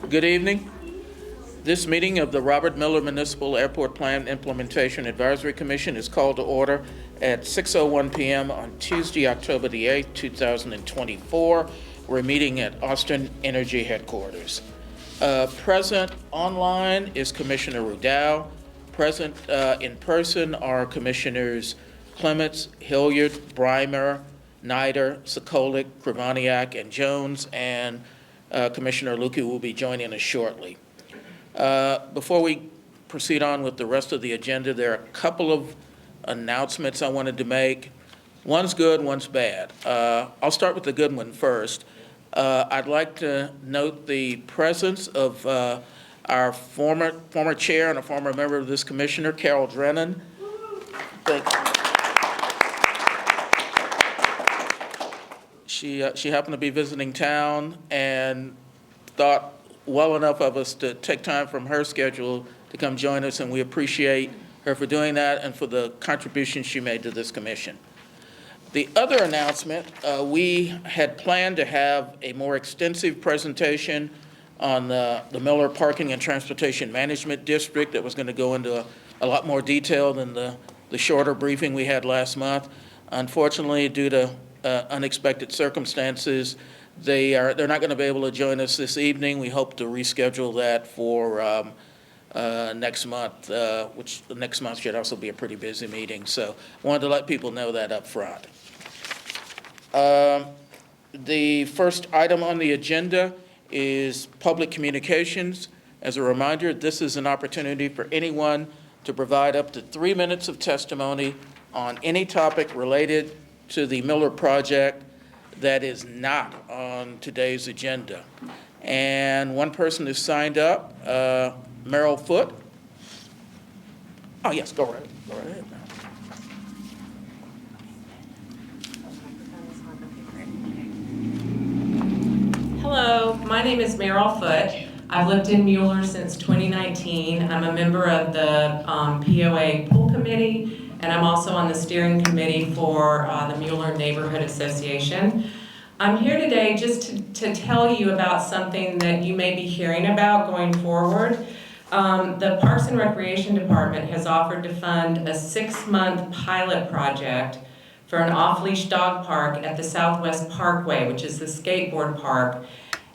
Good evening. This meeting of the Robert Mueller Municipal Airport Plan Implementation Advisory Commission is called to order at 6:01 p.m. on Tuesday, October the 8th, 2024. We're meeting at Austin Energy Headquarters. Present online is Commissioner Rudell. Present in person are Commissioners Clements, Hilliard, Breimer, Nider, Sokolik, Kravaniak, and Jones, and Commissioner Lukey will be joining us shortly. Before we proceed on with the rest of the agenda, there are a couple of announcements I wanted to make. One's good, one's bad. I'll start with the good one first. I'd like to note the presence of our former chair and a former member of this commissioner, Carol Drennan. Thank you. She happened to be visiting town and thought well enough of us to take time from her schedule to come join us, and we appreciate her for doing that and for the contributions she made to this commission. The other announcement, we had planned to have a more extensive presentation on the Mueller Parking and Transportation Management District that was going to go into a lot more detail than the shorter briefing we had last month. Unfortunately, due to unexpected circumstances, they're not going to be able to join us this evening. We hope to reschedule that for next month, which the next month should also be a pretty busy meeting. So I wanted to let people know that up front. The first item on the agenda is public communications. As a reminder, this is an opportunity for anyone to provide up to 3 minutes of testimony on any topic related to the Mueller project that is not on today's agenda. And one person is signed up, At.Merrell Foote. Oh, yes, go right ahead. Hello, my name is At.Merrell Foote. I've lived in Mueller since 2019. I'm a member of the POA Pool Committee, and I'm also on the steering committee for the Mueller Neighborhood Association. I'm here today just to tell you about something that you may be hearing about going forward. The Parks and Recreation Department has offered to fund a 6-month pilot project for an off-leash dog park at the Southwest Parkway, which is the skateboard park.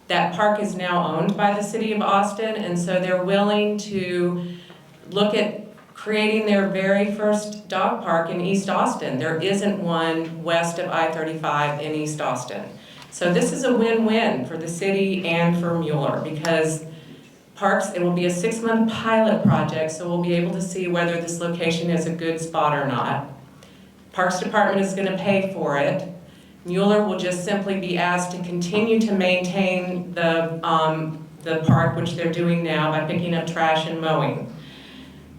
That park is now owned by the city of Austin, and so they're willing to look at creating their very first dog park in East Austin. There isn't one west of I-35 in East Austin. So this is a win-win for the city and for Mueller, because parks, it will be a 6-month pilot project, so we'll be able to see whether this location is a good spot or not. Parks Department is going to pay for it. Mueller will just simply be asked to continue to maintain the park, which they're doing now by picking up trash and mowing.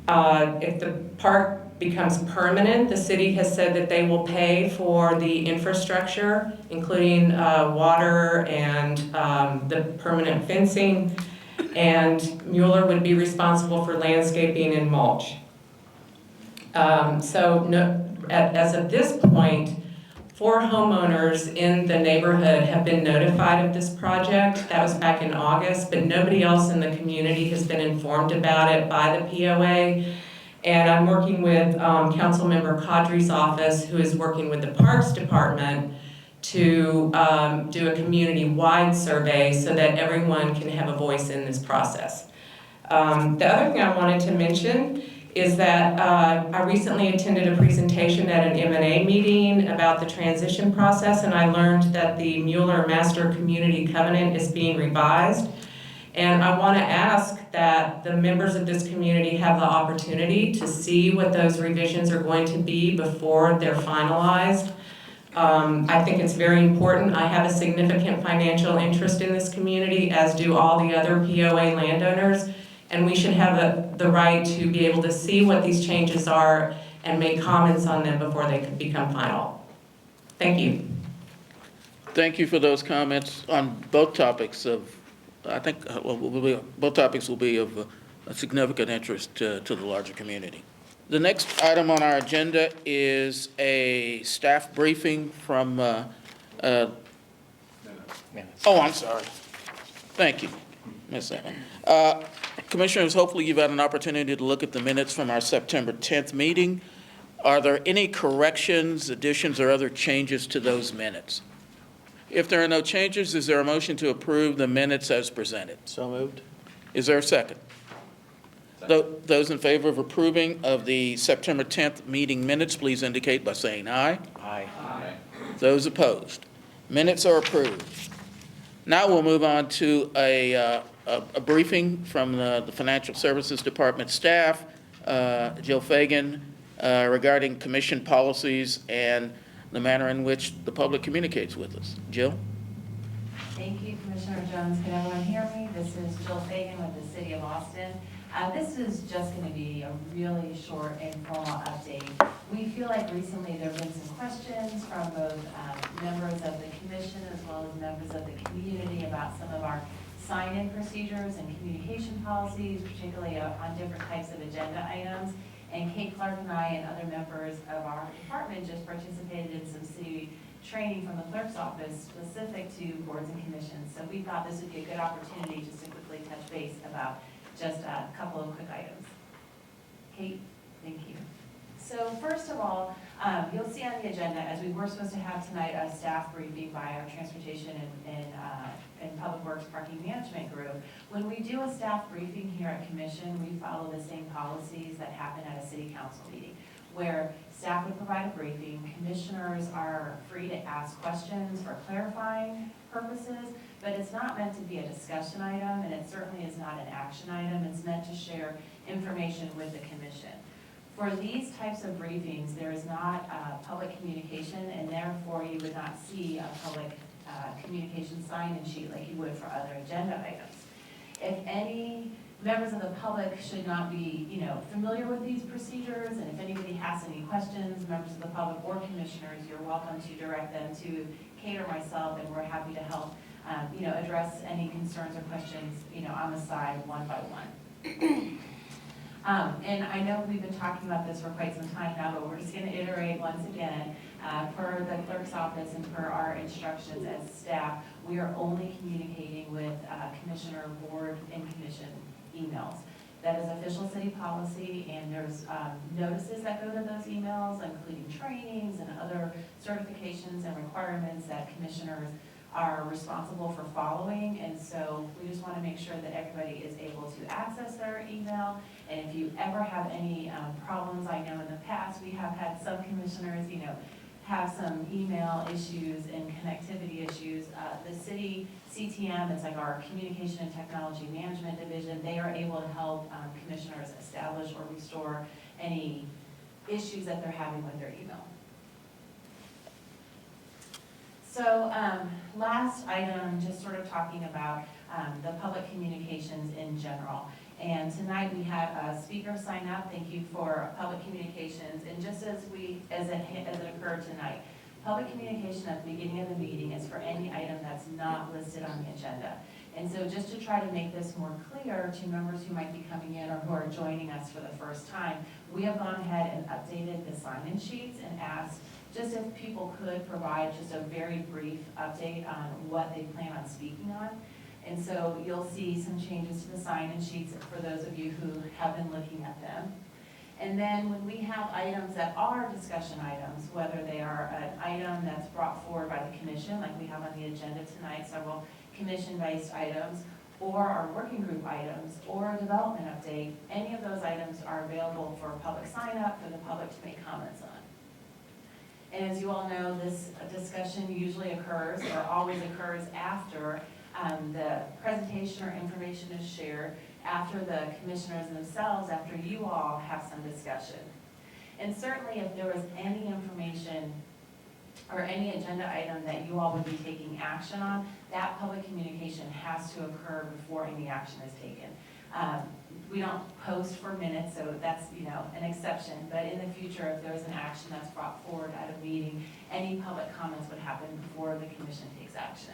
If the park becomes permanent, the city has said that they will pay for the infrastructure, including water and the permanent fencing, and Mueller would be responsible for landscaping and mulch. As of this point, 4 homeowners in the neighborhood have been notified of this project. That was back in August, but nobody else in the community has been informed about it by the POA. And I'm working with Councilmember Kadri's office, who is working with the Parks Department to do a community-wide survey so that everyone can have a voice in this process. The other thing I wanted to mention is that I recently attended a presentation at an M&A meeting about the transition process, and I learned that the Mueller Master Community Covenant is being revised. And I want to ask that the members of this community have the opportunity to see what those revisions are going to be before they're finalized. I think it's very important. I have a significant financial interest in this community, as do all the other POA landowners. And we should have the right to be able to see what these changes are and make comments on them before they could become final. Thank you. Thank you for those comments on both topics both topics will be of a significant interest to the larger community. The next item on our agenda is a staff briefing from, oh, I'm sorry. Thank you. Ms. Evan. Commissioners, hopefully you've had an opportunity to look at the minutes from our September 10th meeting. Are there any corrections, additions, or other changes to those minutes? If there are no changes, is there a motion to approve the minutes as presented? So moved. Is there a second? Those in favor of approving of the September 10th meeting minutes, please indicate by saying aye. Aye. Those opposed? Minutes are approved. Now we'll move on to a briefing from the Financial Services Department staff, Jill Fagan, regarding commission policies and the manner in which the public communicates with us. Jill? Thank you, Commissioner Jones. Can everyone hear me? This is Jill Fagan with the City of Austin. This is just going to be a really short informal update. We feel like recently there have been some questions from both members of the commission as well as members of the community about some of our sign-in procedures and communication policies, particularly on different types of agenda items. And Kate Clark and I and other members of our department just participated in some city training from the clerk's office specific to boards and commissions. So we thought this would be a good opportunity just to quickly touch base about just a couple of quick items. Kate, thank you. So first of all, you'll see on the agenda, as we were supposed to have tonight, a staff briefing by our Transportation and Public Works Parking Management Group. When we do a staff briefing here at Commission, we follow the same policies that happen at a city council meeting, where staff would provide a briefing, commissioners are free to ask questions for clarifying purposes, but it's not meant to be a discussion item, and it certainly is not an action item. It's meant to share information with the commission. For these types of briefings, there is not public communication, and therefore you would not see a public communication sign-in sheet like you would for other agenda items. If any members of the public should not be, familiar with these procedures, and if anybody has any questions, members of the public or commissioners, you're welcome to direct them to Kate or myself, and we're happy to help, address any concerns or questions, on the side one by one. And I know we've been talking about this for quite some time now, but we're just going to iterate once again. Per the clerk's office and per our instructions as staff, we are only communicating with commissioner, board, and commission emails. That is official city policy, and there's notices that go to those emails, including trainings and other certifications and requirements that commissioners are responsible for following. And so we just want to make sure that everybody is able to access their email. And if you ever have any problems, I know in the past we have had some commissioners, have some email issues and connectivity issues. The city CTM, it's like our Communication and Technology Management Division, they are able to help commissioners establish or restore any issues that they're having with their email. So last item, just sort of talking about the public communications in general. And tonight we had a speaker sign up. Thank you for public communications. And just as it occurred tonight, public communication at the beginning of the meeting is for any item that's not listed on the agenda. And so just to try to make this more clear to members who might be coming in or who are joining us for the first time, we have gone ahead and updated the sign-in sheets and asked just if people could provide just a very brief update on what they plan on speaking on. And so you'll see some changes to the sign-in sheets for those of you who have been looking at them. And then when we have items that are discussion items, whether they are an item that's brought forward by the commission, like we have on the agenda tonight, several commission-based items, or our working group items, or a development update, any of those items are available for public sign-up for the public to make comments on. And as you all know, this discussion usually occurs, or always occurs after the presentation or information is shared, after the commissioners themselves, after you all have some discussion. And certainly if there was any information or any agenda item that you all would be taking action on, that public communication has to occur before any action is taken. We don't post for minutes, so that's an exception, but in the future, if there's an action that's brought forward at a meeting, any public comments would happen before the commission takes action.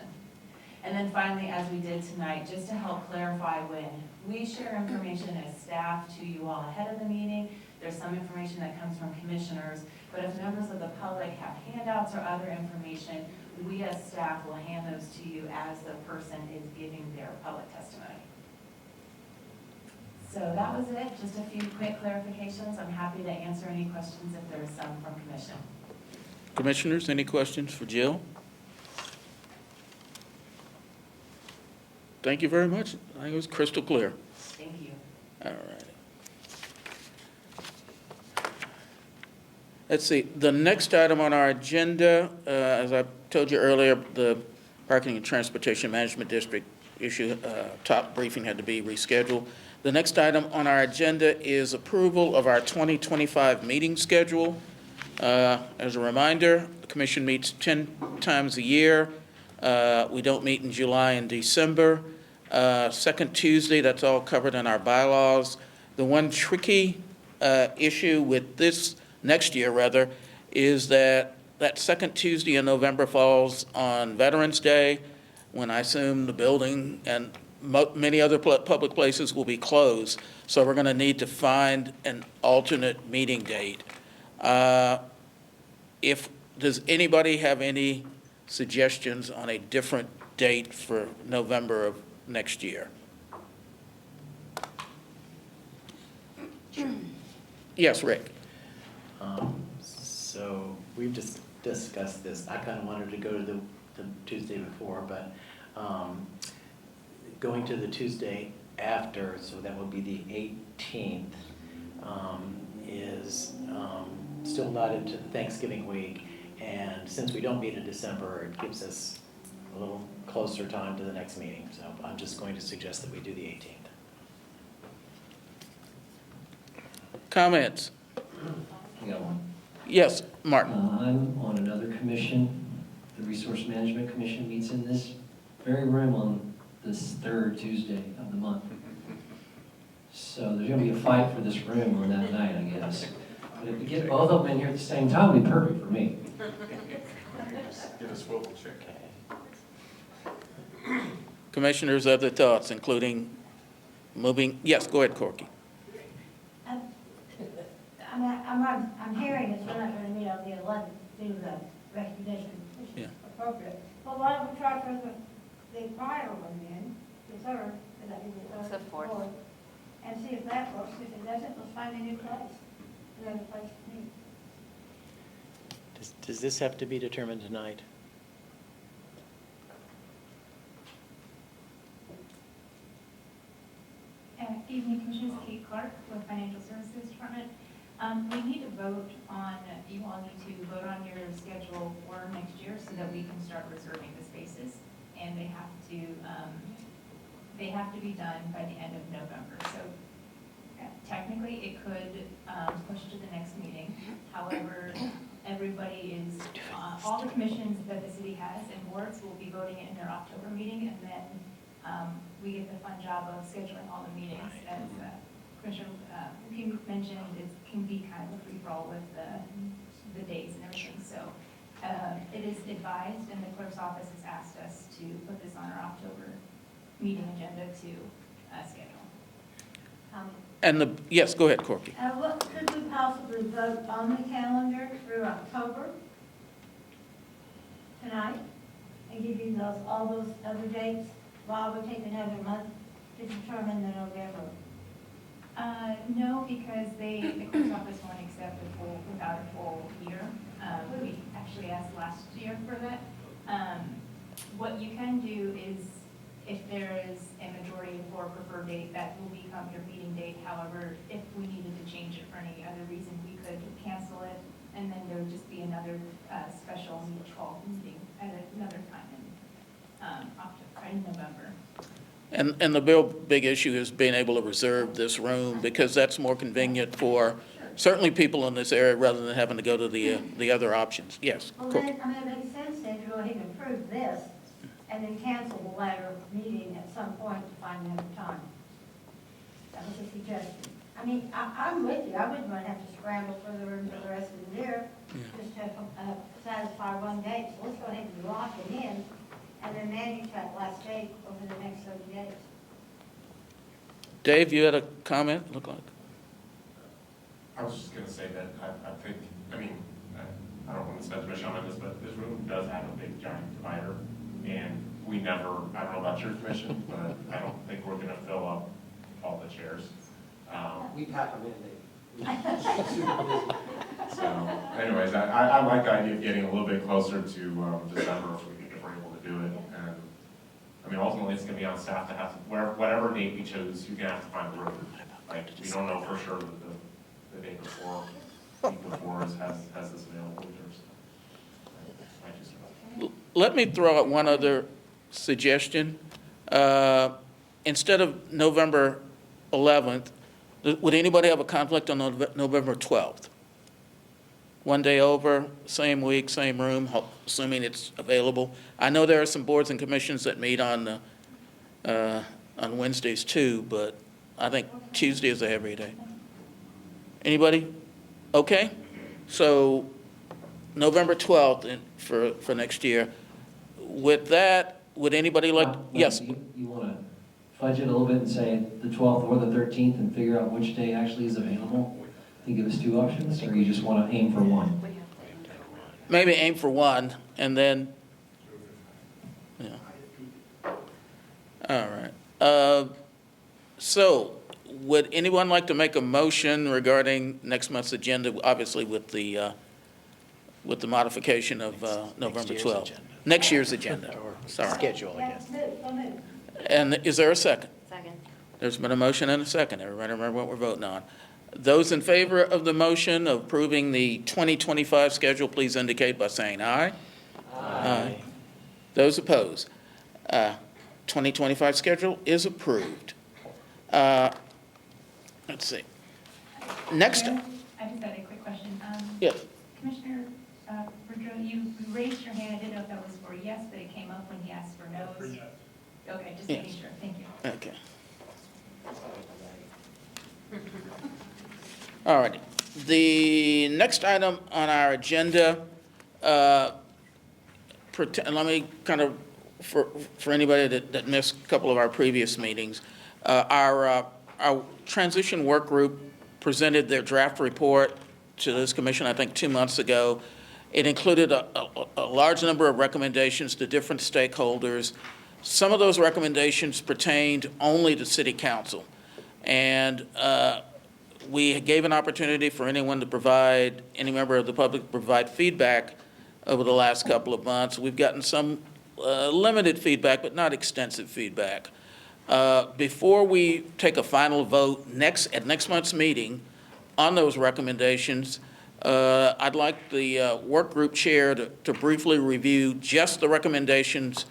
And then finally, as we did tonight, just to help clarify, when we share information as staff to you all ahead of the meeting, there's some information that comes from commissioners, but if members of the public have handouts or other information, we as staff will hand those to you as the person is giving their public testimony. So that was it, just a few quick clarifications. I'm happy to answer any questions if there's some from commission. Commissioners, any questions for Jill? Thank you very much. I think it was crystal clear. Thank you. All right. Let's see, the next item on our agenda, as I told you earlier, the Parking and Transportation Management District issue, top briefing had to be rescheduled. The next item on our agenda is approval of our 2025 meeting schedule. As a reminder, the commission meets 10 times a year. We don't meet in July and December. Second Tuesday, that's all covered in our bylaws. The one tricky issue with this next year, rather, is that second Tuesday in November falls on Veterans Day, when I assume the building and many other public places will be closed. So we're going to need to find an alternate meeting date. Does anybody have any suggestions on a different date for November of next year? Yes, Rick. So we've just discussed this. I kind of wanted to go to the Tuesday before, but going to the Tuesday after, so that would be the 18th, is still not into Thanksgiving week. And since we don't meet in December, it gives us a little closer time to the next meeting. So I'm just going to suggest that we do the 18th. Comments? You got one? Yes, Martin. I'm on another commission. The Resource Management Commission meets in this very room on this third Tuesday of the month. So there's gonna be a fight for this room on that night, I guess. But if we get both of them in here at the same time, it'd be perfect for me. Get a swivel chair. Commissioners, other thoughts, including moving? Yes, go ahead, Corky. I'm hearing that we're not going to meet on the 11th due to the recognition, which is appropriate. But why don't we try for the prior one then, the third, is that the third? The fourth. And see if that works. If it doesn't, let's find a new place, another place to meet. Does this have to be determined tonight? Evening, Commissioners, Kate Clark with Financial Services Department. We need to vote on, you all need to vote on your schedule for next year so that we can start reserving the spaces. And they have to be done by the end of November. So technically, it could push to the next meeting. However, everybody is, all the commissions that the city has and boards will be voting in their October meeting, and then we get the fun job of scheduling all the meetings. As Commissioner King mentioned, it can be kind of a free-for-all with the days and everything. So it is advised, and the clerk's office has asked us to put this on our October meeting agenda to schedule. Yes, go ahead, Corky. What could we possibly vote on the calendar through October tonight and give you all those other dates while we take another month to determine the November? No, because the clerk's office won't accept without a full year. We actually asked last year for that. What you can do is, if there is a majority for a preferred date, that will become your meeting date. However, if we needed to change it for any other reason, we could cancel it, and then there would just be another special meeting at another time in November. And the real big issue is being able to reserve this room, because that's more convenient for certainly people in this area rather than having to go to the other options. Yes, Well, Corky. then, it makes sense then to go ahead and approve this and then cancel the latter meeting at some point to find another time. That was a suggestion. I mean, I'm with you. I wouldn't want to have to scramble for the room for the rest of the year just to satisfy one date. So let's go ahead and lock it in and then manage that last date over the next 30 days. Dave, you had a comment, look like? I was just gonna say that I think, I don't want to spend too much time on this, but this room does have a big giant divider, and I don't know about your commission, but I don't think we're gonna fill up all the chairs. We pack them in, Dave. So anyways, I like the idea of getting a little bit closer to December if we're able to do it. And I mean, ultimately, it's gonna be on staff to have, whatever date we choose, you're gonna have to find the room. Like, we don't know for sure that the day before, week before has this available either, so. I just- Let me throw out one other suggestion. Instead of November 11th, would anybody have a conflict on November 12th? One day over, same week, same room, assuming it's available. I know there are some boards and commissions that meet on Wednesdays too, but I think Tuesday is a heavy day. Anybody? Okay? So November 12th for next year. With that, would anybody like, yes? You want to fudge it a little bit and say the 12th or the 13th and figure out which day actually is available? You give us two options, or you just want to aim for one? Maybe aim for one, and then, yeah. All right. So, would anyone like to make a motion regarding next month's agenda, obviously with the modification of November year's 12th? agenda. Next year's agenda, Or sorry. schedule, I Yeah, guess. move, so move. And is there a second? Second. There's been a motion and a second. Everybody remember what we're voting on. Those in favor of the motion of approving the 2025 schedule, please indicate by saying aye. Aye. Those opposed? 2025 schedule is approved. Let's see. Next, Mayor, I just had a quick question. yes. Commissioner Boudreaux, you raised your hand. I didn't know if that was for yes, but it came up when he asked for no's. Okay, just making Yes. sure. Thank you. Okay. All righty. The next item on our agenda, let me kind of, for anybody that missed a couple of our previous meetings, our transition work group presented their draft report to this commission, I think 2 months ago. It included a large number of recommendations to different stakeholders. Some of those recommendations pertained only to city council. And we gave an opportunity for anyone to provide, any member of the public to provide feedback over the last couple of months. We've gotten some limited feedback, but not extensive feedback. Before we take a final vote at next month's meeting on those recommendations, I'd like the work group chair to briefly review just the recommendations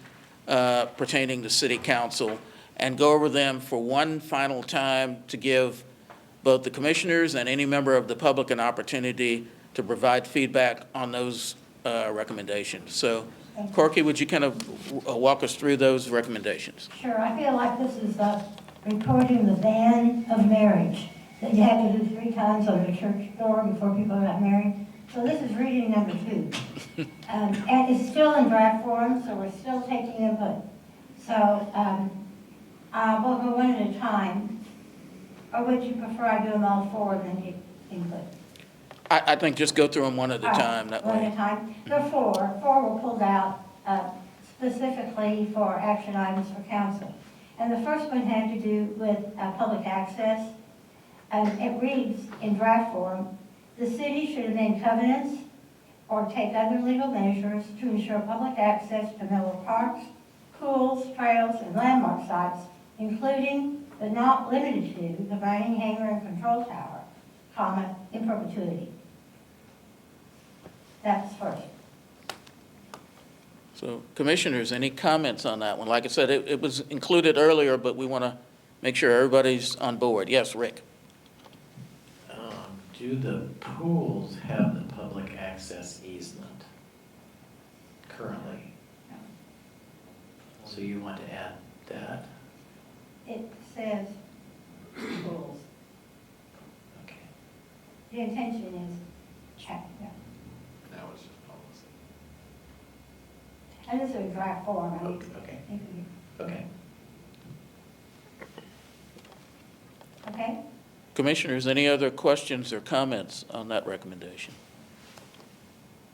pertaining to city council and go over them for one final time to give both the commissioners and any member of the public an opportunity to provide feedback on those recommendations. So, Corky, would you kind of walk us through those recommendations? Sure, I feel like this is reporting the ban of marriage, that you have to do 3 times on the church door before people got married. So this is reading number 2. And it's still in draft form, so we're still taking input. So we'll go one at a time. Or would you prefer I do them all 4 and then you input? I think just go through them one at a All right, time, that one at way. a time. There are 4. 4 were pulled out specifically for action items for council. And the first one had to do with public access. It reads in draft form, the city should amend covenants or take other legal measures to ensure public access to Mueller parks, pools, trails, and landmark sites, including but not limited to the Vining Hangar and Control Tower, comma, in perpetuity. That's first. So, commissioners, any comments on that one? Like I said, it was included earlier, but we want to make sure everybody's on board. Yes, Rick? Do the pools have the public access easement currently? No. So you want to add that? It says rules. Okay. The intention is check, yeah. Now it's just policy. And this is a draft form, I mean, Okay, okay. okay. Okay? Commissioners, any other questions or comments on that recommendation?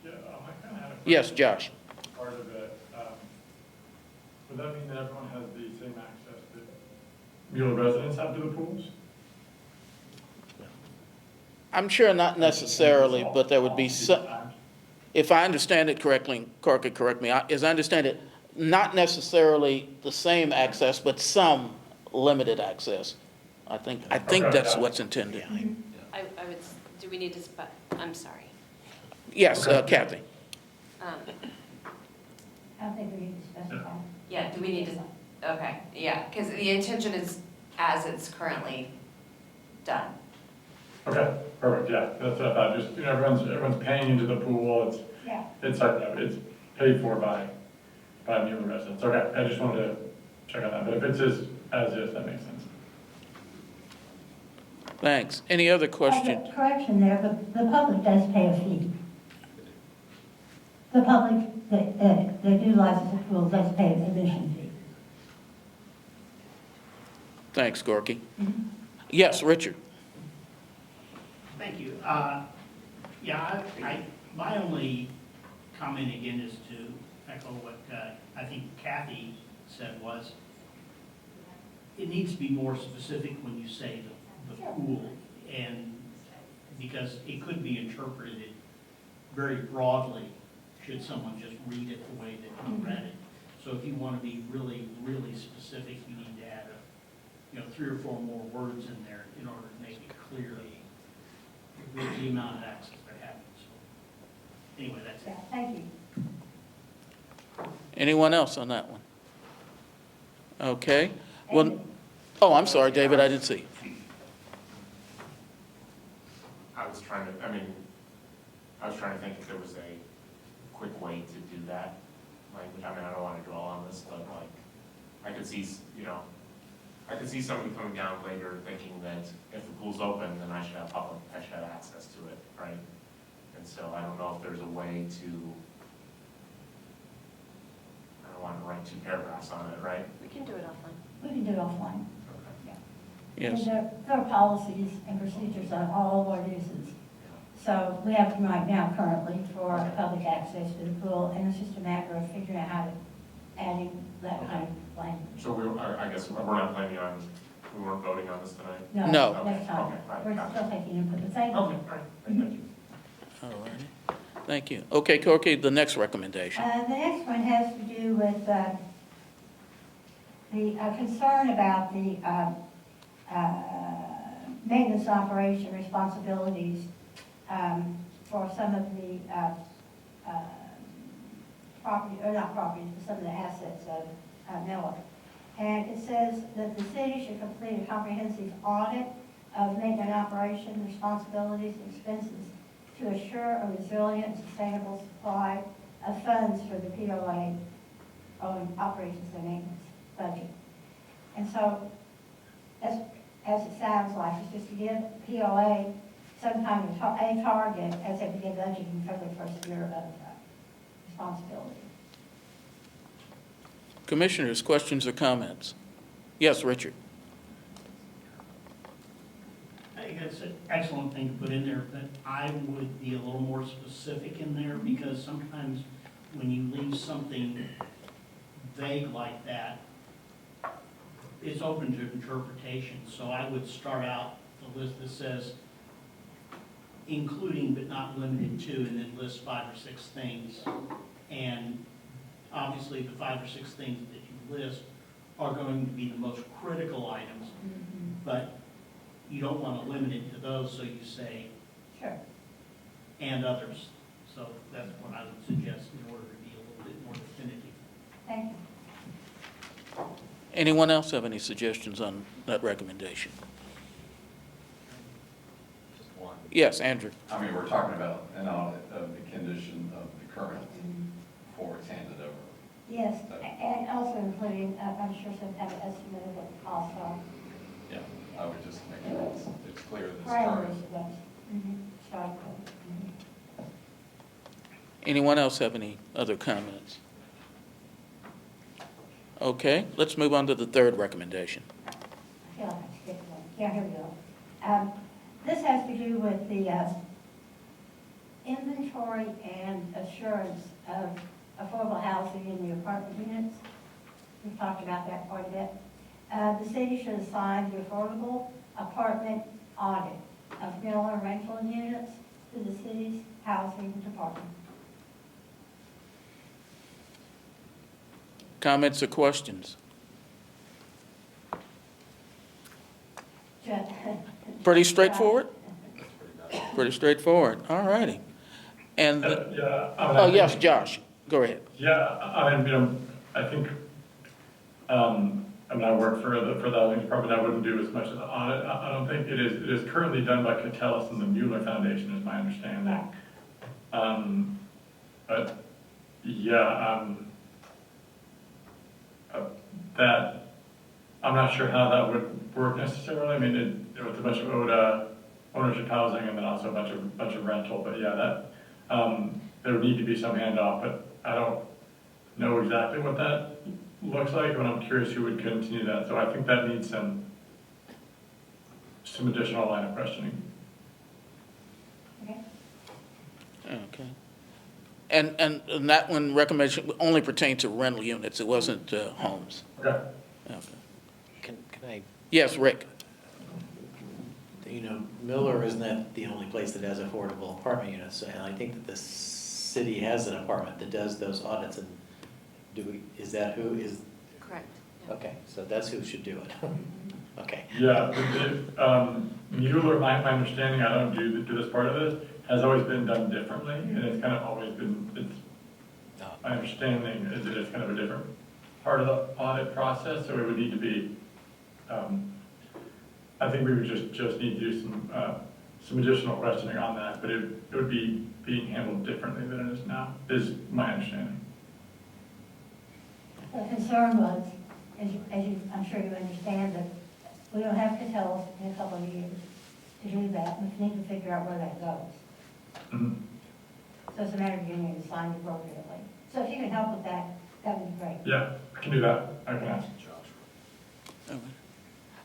Yeah, I kind of had a question. Yes, Josh? Part of it, would that mean that everyone has the same access that Mueller residents have to the pools? I'm sure not necessarily, but there would be some, if I understand it correctly, Cork could correct me, as I understand it, not necessarily the same access, but some limited access. I think that's what's intended. I would, do we need to, I'm sorry. Yes, Kathy. Um, I don't think we need to specify. Yeah, do we need to, okay, yeah, because the intention is as it's currently done. Okay, perfect, yeah, that's what I thought, just, everyone's paying into the pool, Yeah. it's paid for by Mueller residents. Okay, I just wanted to check on that, but if it's as is, that makes sense. Thanks. Any other questions? Correction there, the public does pay a fee. The public that utilizes the pool does pay an admission fee. Thanks, Gorky. Yes, Richard. Thank you. Yeah, my only comment again is to echo what I think Kathy said was, it needs to be more specific when you say the pool, and because it could be interpreted very broadly should someone just read it the way that you read it. So if you want to be really, really specific, you need to add 3 or 4 more words in there in order to make it clear the amount of access they're having. So anyway, that's it. Yeah, thank you. Anyone else on that one? Okay. Well, oh, I'm sorry, David, I didn't see. I was trying to think if there was a quick way to do that language. I mean, I don't want to dwell on this, but like, I could see somebody coming down later thinking that if the pool's open, then I should have access to it, right? And so I don't know if there's a way to, I don't want to write 2 paragraphs on it, right? We can do it offline. We can do it offline. Okay. Yes. And there are policies and procedures on all of our uses. So we have them right now currently for public access to the pool, and it's just a matter of figuring out how to adding that kind of language. So I guess we're not planning on, we weren't voting on this tonight? No. Next time. Okay, right, We're got it. still taking input, but thank you. Okay, all right, thank you. All right. Thank you. Okay, Corky, the next recommendation. The next one has to do with the concern about the maintenance operation responsibilities for some of the property, or not properties, but some of the assets of Mueller. And it says that the city should complete a comprehensive audit of maintenance operation responsibilities and expenses to assure a resilient, sustainable supply of funds for the POA on operations and maintenance budget. And so, as it sounds like, it's just to give POA some kind of a target as they begin budgeting for their first year of responsibility. Commissioners, questions or comments? Yes, Richard. I think that's an excellent thing to put in there, but I would be a little more specific in there, because sometimes when you leave something vague like that, it's open to interpretation. So I would start out the list that says, including but not limited to, and then list 5 or 6 things. And obviously the 5 or 6 things that you list are going to be the most critical items, but you don't want to limit it to those, so you say, Sure. and others. So that's what I would suggest in order to be a little bit more definitive. Thank you. Anyone else have any suggestions on that recommendation? Just one. Yes, Andrew. I mean, we're talking about an audit of the condition of the current before it's handed over. Yes, and also including, I'm sure some kind of estimate of what the costs are. Yeah, I would just make sure it's clear that it's Parameters current. of those. Start with. Anyone else have any other comments? Okay, let's move on to the third recommendation. I feel like I skipped one. Yeah, here we go. This has to do with the inventory and assurance of affordable housing in the apartment units. We've talked about that quite a bit. The city should assign the affordable apartment audit of Mueller rental units to the city's housing department. Comments or questions? Pretty straightforward? Pretty straightforward, all righty. And, Yeah. oh, yes, Josh, go ahead. Yeah, I mean, I think, I mean, I work for the housing department, I wouldn't do as much of the audit. I don't think it is currently done by Catellus and the Mueller Foundation, is my understanding. But, yeah, that, I'm not sure how that would work necessarily. I mean, it was a bunch of ownership housing and then also a bunch of rental, but yeah, that, there would need to be some handoff, but I don't know exactly what that looks like, and I'm curious who would continue that. So I think that needs some additional line of questioning. Okay. Okay. And that one recommendation only pertained to rental units, it wasn't homes. Okay. Okay. Can I, Yes, Rick? you know, Mueller isn't that the only place that has affordable apartment units, and I think that the city has an apartment that does those audits, and is that who is? Correct. Yeah. Okay, so that's who should do it. Okay. Yeah, Mueller, my understanding, I don't do this part of this, has always been done differently, and it's kind of always been, my understanding is that it's kind of a different part of the audit process, so it would need to be, I think we would just need to do some additional questioning on that, but it would be being handled differently than it is now, is my understanding. The concern was, I'm sure you understand, that we don't have to tell us in a couple of years to do that. We need to figure out where that goes. Mhm. So it's a matter of getting it assigned appropriately. So if you can help with that, that would be great. Yeah, I can do that. I can ask.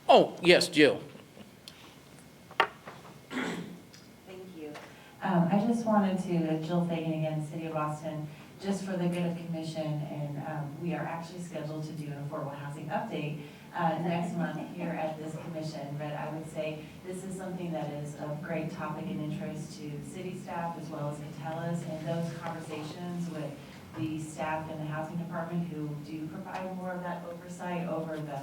Oh, yes, Jill. Thank you. I just wanted to, Jill Fagan again, City of Boston, just for the good of commission, and we are actually scheduled to do an affordable housing update next month here at this commission. But I would say this is something that is of great topic and interest to city staff as well as Catellus, and those conversations with the staff in the housing department who do provide more of that oversight over the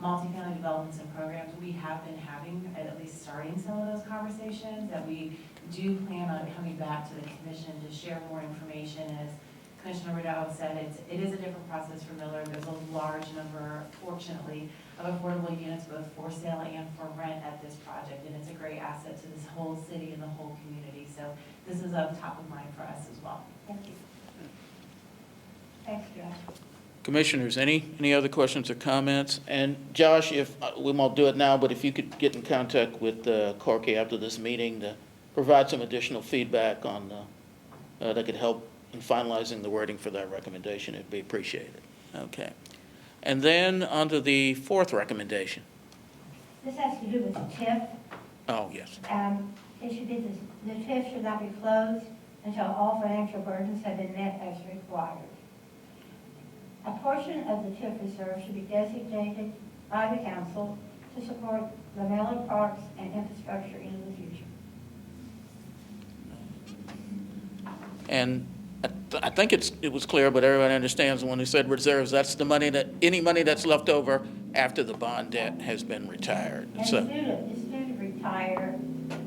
multifamily developments and programs. We have been having, at least starting some of those conversations, that we do plan on coming back to the commission to share more information. As Commissioner Rideau said, it is a different process for Mueller. There's a large number, fortunately, of affordable units, both for sale and for rent at this project, and it's a great asset to this whole city and the whole community. So this is of top of mind for us as well. Thank you. Thanks, Josh. Commissioners, any other questions or comments? And Josh, if, we won't do it now, but if you could get in contact with Corky after this meeting to provide some additional feedback on, that could help in finalizing the wording for that recommendation, it'd be appreciated. Okay. And then on to the fourth recommendation. This has to do with the TIF. Oh, yes. It should be, the TIF should not be closed until all financial burdens have been met as required. A portion of the TIF reserve should be designated by the council to support the Mueller parks and infrastructure in the future. And I think it was clear, but everybody understands when he said reserves, that's the money that, any money that's left over after the bond debt has been retired. And So, it's due to retire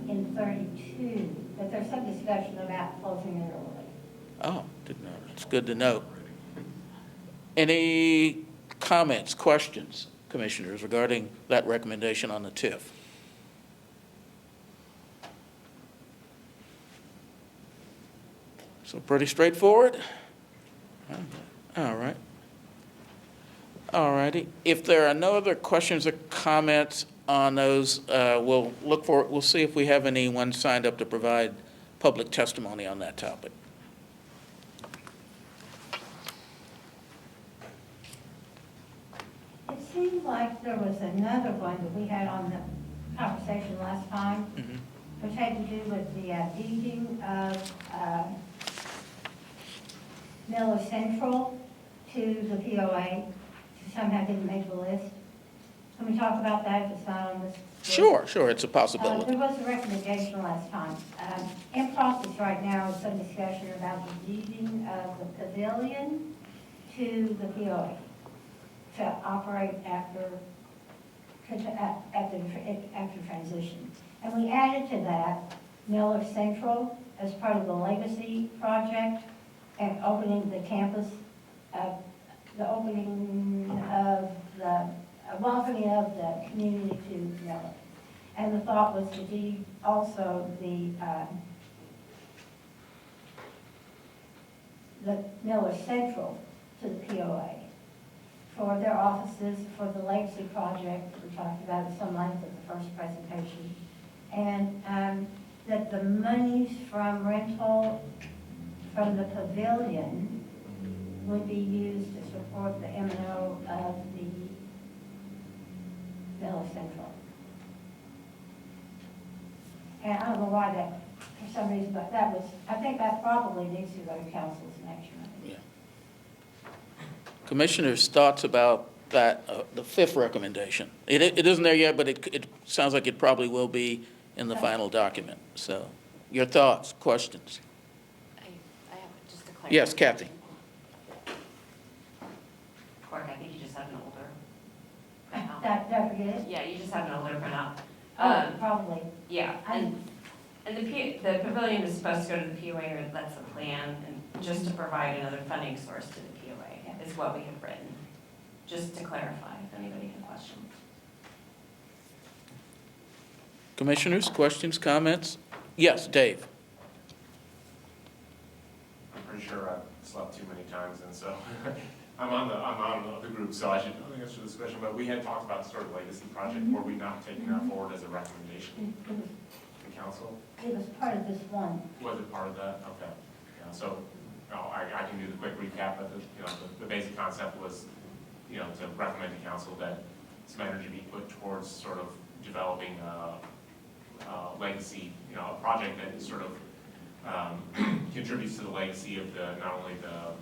in 32, but there's some discussion about closing it early. oh, didn't know. It's good to know. Any comments, questions, commissioners, regarding that recommendation on the TIF? So pretty straightforward? All right. All righty. If there are no other questions or comments on those, we'll see if we have anyone signed up to provide public testimony on that topic. It seems like there was another one that we had on the conversation last time, which had to do with the deeding of Mueller Central to the POA, somehow didn't make the list. Can we talk about that if it's not on this? Sure, it's a possibility. There was a recommendation last time. In process right now is some discussion about the deeding of the pavilion to the POA to operate after transition. And we added to that Mueller Central as part of the legacy project and opening the campus, the opening of the welcoming of the community to Mueller. And the thought was to deed also the Mueller Central to the POA for their offices, for the legacy project that we talked about at some length at the first presentation. And that the monies from rental from the pavilion would be used to support the M&O of the Mueller Central. And I don't know why that, for some reason, but that was, I think that probably needs to go to council's next month. Yeah. Commissioners' thoughts about that, the fifth recommendation. It isn't there yet, but it sounds like it probably will be in the final document. So, your thoughts, questions? I have just a clarification. Yes, Kathy. Court, I think you just have an older printout. Don't forget it? Yeah, you just have an older printout. Probably. Yeah, and the pavilion is supposed to go to the POA, or that's the plan, and just to provide another funding source to the POA is what we have written. Just to clarify, if anybody has questions. Commissioners, questions, comments? Yes, Dave. I'm pretty sure I've slept too many times, and so I'm on the group, so I should answer this question. But we had talked about the sort of legacy project. Were we not taking that forward as a recommendation to council? It was part of this one. Was it part of that? Okay. Yeah, so I can do the quick recap, but the basic concept was, to recommend to council that some energy be put towards sort of developing a legacy, a project that is sort of contributes to the legacy of not only the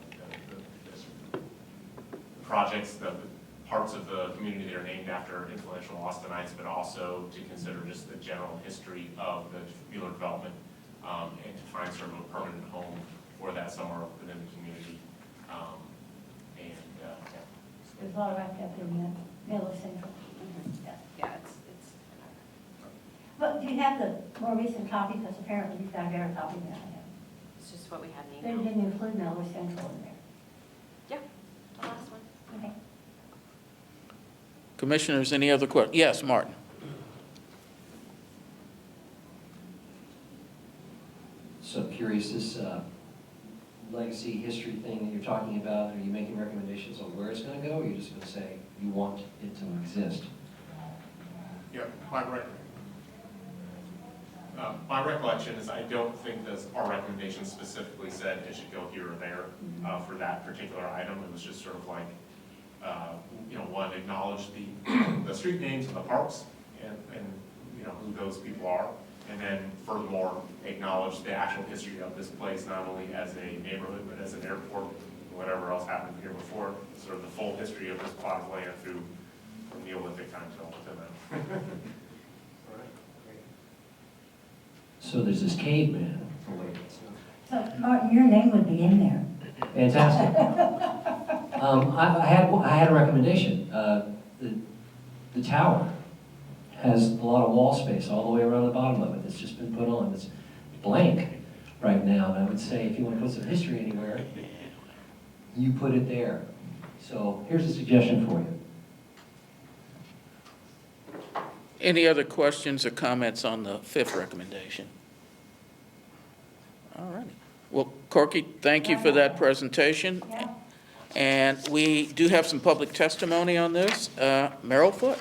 projects, the parts of the community that are named after influential Austinites, but also to consider just the general history of the Mueller development, and to find sort of a permanent home for that somewhere within the community. There's a lot wrapped up in Mueller Central. Yeah, it's. But do you have the more recent copy? Because apparently you've got a better copy than I have. It's just what we had in They email. didn't include Mueller Central in there. Yeah, the last one. Okay. Commissioners, any other questions? Yes, Martin. So curious, this legacy history thing that you're talking about, are you making recommendations on where it's going to go, or are you just going to say you want it to exist? Yeah, my recollection is I don't think that our recommendation specifically said it should go here or there for that particular item. It was just sort of like, one, acknowledge the street names and the parks and who those people are. And then furthermore, acknowledge the actual history of this place, not only as a neighborhood, but as an airport, whatever else happened here before, sort of the full history of this plot of land through from Neolithic time till now. So there's this caveman. So Martin, your name would be in there. Fantastic. I had a recommendation. The tower has a lot of wall space all the way around the bottom of it that's just been put on. It's blank right now, and I would say if you want to put some history anywhere, you put it there. So here's a suggestion for you. Any other questions or comments on the fifth recommendation? All righty. Well, Corky, thank you for that presentation. Yeah. And we do have some public testimony on this. Merrill Foote.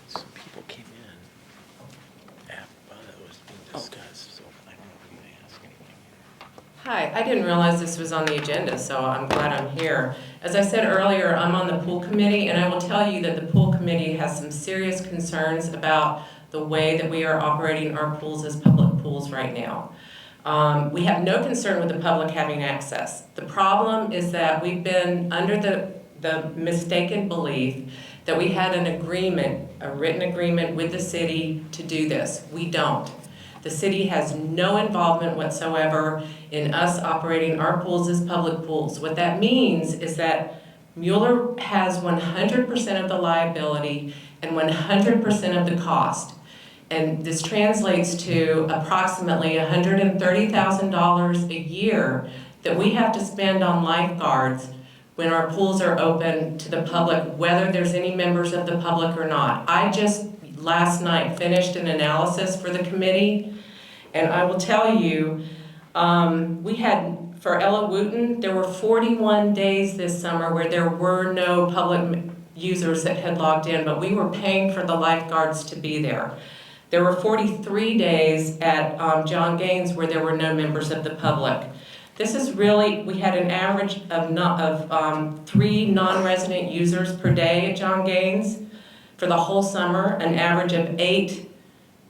Some people came in while that was being discussed, so I don't know if you're going to ask anything. Hi, I didn't realize this was on the agenda, so I'm glad I'm here. As I said earlier, I'm on the pool committee, and I will tell you that the pool committee has some serious concerns about the way that we are operating our pools as public pools right now. We have no concern with the public having access. The problem is that we've been under the the mistaken belief that we had an agreement, a written agreement with the city to do this. We don't. The city has no involvement whatsoever in us operating our pools as public pools. What that means is that Mueller has 100% of the liability and 100% of the cost. And this translates to approximately $130,000 a year that we have to spend on lifeguards when our pools are open to the public, whether there's any members of the public or not. I just last night finished an analysis for the committee, and I will tell you, we had, for Ella Wooten, there were 41 days this summer where there were no public users that had logged in, but we were paying for the lifeguards to be there. There were 43 days at John Gaines where there were no members of the public. This is really, we had an average of 3 non-resident users per day at John Gaines for the whole summer, an average of 8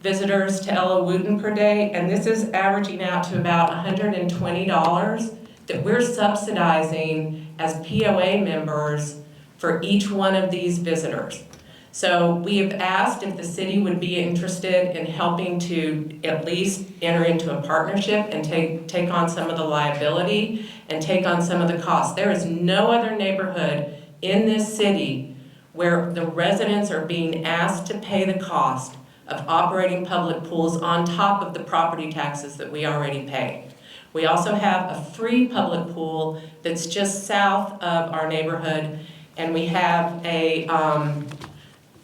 visitors to Ella Wooten per day, and this is averaging out to about $120 that we're subsidizing as POA members for each one of these visitors. So we have asked if the city would be interested in helping to at least enter into a partnership and take on some of the liability and take on some of the costs. There is no other neighborhood in this city where the residents are being asked to pay the cost of operating public pools on top of the property taxes that we already pay. We also have a free public pool that's just south of our neighborhood, and we have a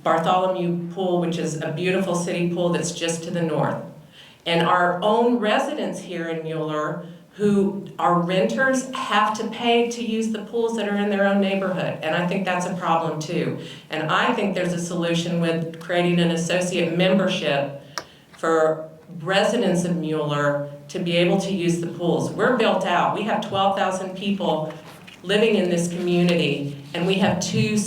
Bartholomew Pool, which is a beautiful city pool that's just to the north. And our own residents here in Mueller, who are renters, have to pay to use the pools that are in their own neighborhood. And I think that's a problem too. And I think there's a solution with creating an associate membership for residents of Mueller to be able to use the pools. We're built out. We have 12,000 people living in this community, and we have 2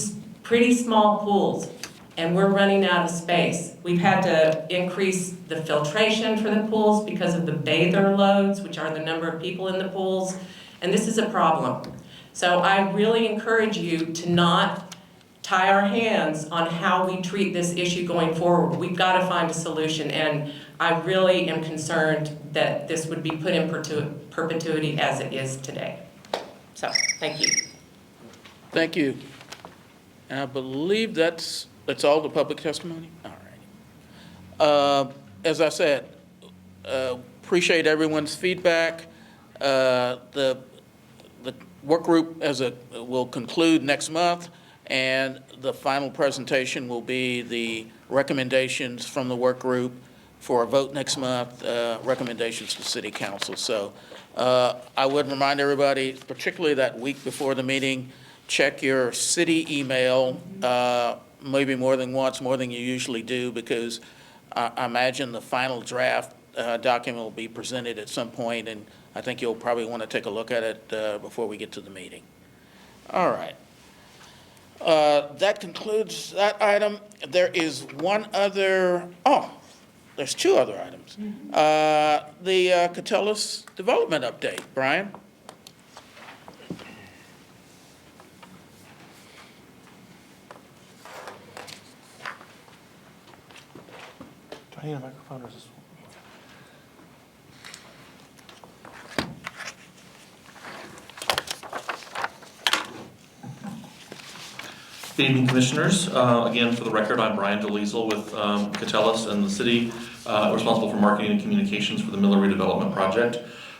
pretty small pools. And we're running out of space. We've had to increase the filtration for the pools because of the bather loads, which are the number of people in the pools, and this is a problem. So I really encourage you to not tie our hands on how we treat this issue going forward. We've got to find a solution, and I really am concerned that this would be put in perpetuity as it is today. So, thank you. Thank you. And I believe that's all the public testimony? All right. As I said, appreciate everyone's feedback. The work group will conclude next month, and the final presentation will be the recommendations from the work group for a vote next month, recommendations to City Council. So I would remind everybody, particularly that week before the meeting, check your city email maybe more than once, more than you usually do, because I imagine the final draft document will be presented at some point, and I think you'll probably want to take a look at it before we get to the meeting. All right. That concludes that item. There is one other, there's 2 other items. The Catullus development update. Brian? Do I need a microphone or is this? Good evening, Commissioners. Again, for the record, I'm Brian Dolezal with Catullus and the city, responsible for marketing and communications for the Mueller redevelopment project.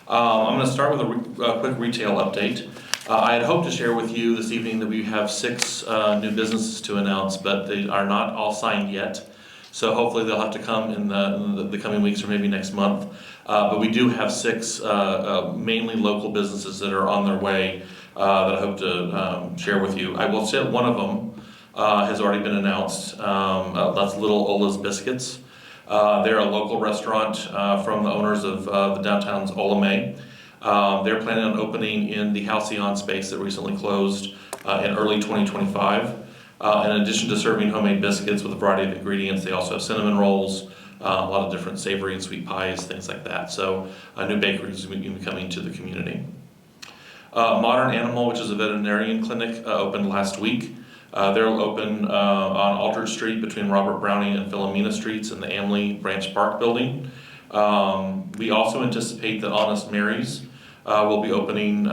I'm going to start with a quick retail update. I had hoped to share with you this evening that we have 6 new businesses to announce, but they are not all signed yet. So hopefully they'll have to come in the coming weeks or maybe next month. But we do have 6 mainly local businesses that are on their way that I hope to share with you. I will say one of them has already been announced. That's Little Ola's Biscuits. They're a local restaurant from the owners of the downtown's Ola May. They're planning on opening in the Halcyon space that recently closed in early 2025. In addition to serving homemade biscuits with a variety of ingredients, they also have cinnamon rolls, a lot of different savory and sweet pies, things like that. So a new bakery is going to be coming to the community. Modern Animal, which is a veterinarian clinic, opened last week. They'll open on Alter Street between Robert Browning and Philomena Streets in the Amley Branch Park building. We also anticipate that Honest Mary's will be opening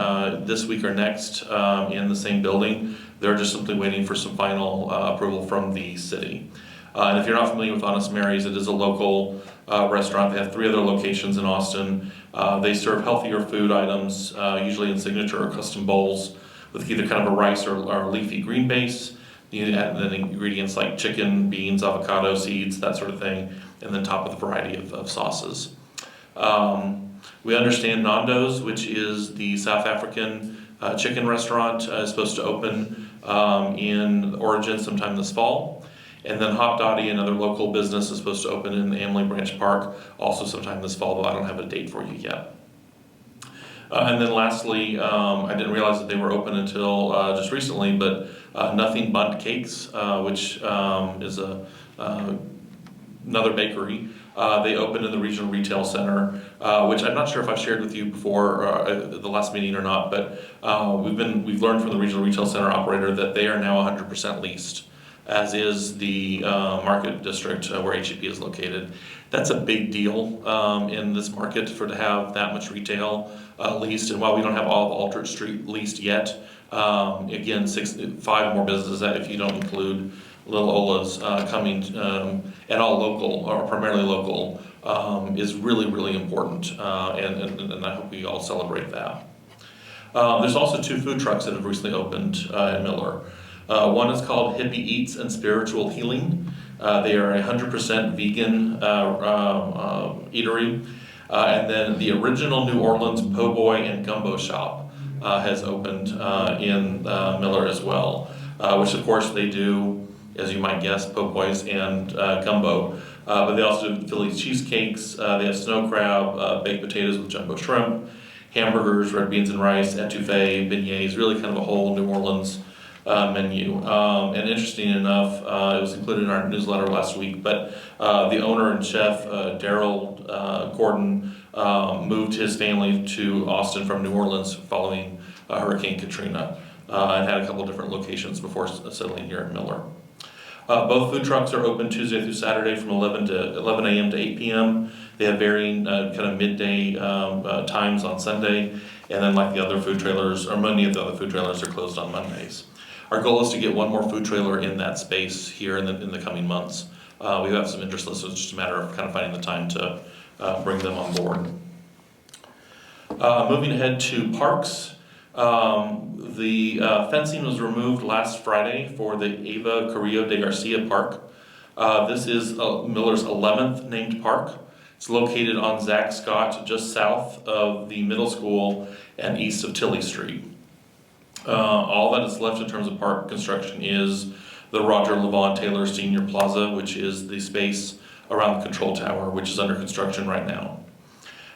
this week or next in the same building. They're just simply waiting for some final approval from the city. And if you're not familiar with Honest Mary's, it is a local restaurant. They have 3 other locations in Austin. They serve healthier food items, usually in signature or custom bowls, with either kind of a rice or leafy green base. You add then ingredients like chicken, beans, avocado, seeds, that sort of thing, and then top with a variety of sauces. We understand Nando's, which is the South African chicken restaurant, is supposed to open in Origin sometime this fall. And then Hot Dottie, another local business, is supposed to open in the Amley Branch Park also sometime this fall, but I don't have a date for you yet. And then lastly, I didn't realize that they were open until just recently, but Nothing Bundt Cakes, which is another bakery. They opened in the Regional Retail Center, which I'm not sure if I've shared with you before the last meeting or not, but we've learned from the Regional Retail Center operator that they are now 100% leased, as is the market district where HEP is located. That's a big deal in this market to have that much retail leased. And while we don't have all of Alter Street leased yet, again, 5 more businesses, if you don't include Little Ola's coming, and all local, or primarily local, is really, really important. And I hope we all celebrate that. There's also 2 food trucks that have recently opened in Mueller. One is called Hippie Eats and Spiritual Healing. They are a 100% vegan eatery. And then the original New Orleans Po' Boy and Gumbo Shop has opened in Mueller as well, which of course they do, as you might guess, po' boys and gumbo. But they also do Philly cheesecakes, they have snow crab, baked potatoes with jumbo shrimp, hamburgers, red beans and rice, etouffee, beignets, really kind of a whole New Orleans menu. And interesting enough, it was included in our newsletter last week, but the owner and chef, Daryl Gordon, moved his family to Austin from New Orleans following Hurricane Katrina, and had a couple different locations before settling here in Mueller. Both food trucks are open Tuesday through Saturday from 11 a.m. to 8 p.m. They have varying kind of midday times on Sunday, and then like the other food trailers, or many of the other food trailers are closed on Mondays. Our goal is to get one more food trailer in that space here in the coming months. We have some interest lists, so it's just a matter of kind of finding the time to bring them on board. Moving ahead to parks. The fencing was removed last Friday for the Eva Carrillo de Garcia Park. This is Miller's 11th named park. It's located on Zach Scott, just south of the middle school and east of Tilley Street. All that is left in terms of park construction is the Roger Levon Taylor Senior Plaza, which is the space around the control tower, which is under construction right now.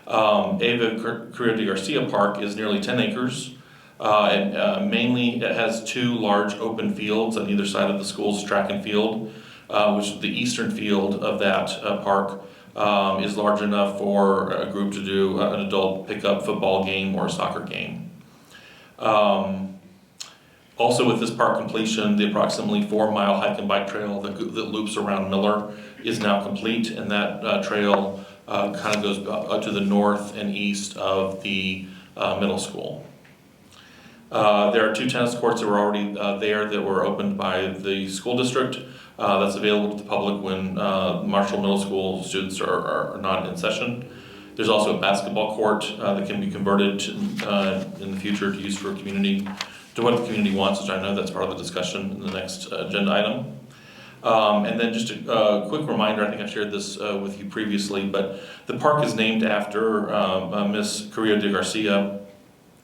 Eva Carrillo de Garcia Park is nearly 10 acres. And mainly it has 2 large open fields on either side of the school's track and field, which the eastern field of that park is large enough for a group to do an adult pickup football game or a soccer game. Also with this park completion, the approximately 4-mile hike and bike trail that loops around Mueller is now complete, and that trail kind of goes up to the north and east of the middle school. There are 2 tennis courts that were already there that were opened by the school district. That's available to the public when Marshall Middle School students are not in session. There's also a basketball court that can be converted in the future to use for community, to what the community wants, which I know that's part of the discussion in the next agenda item. And then just a quick reminder, I think I shared this with you previously, but the park is named after Miss Carrillo de Garcia.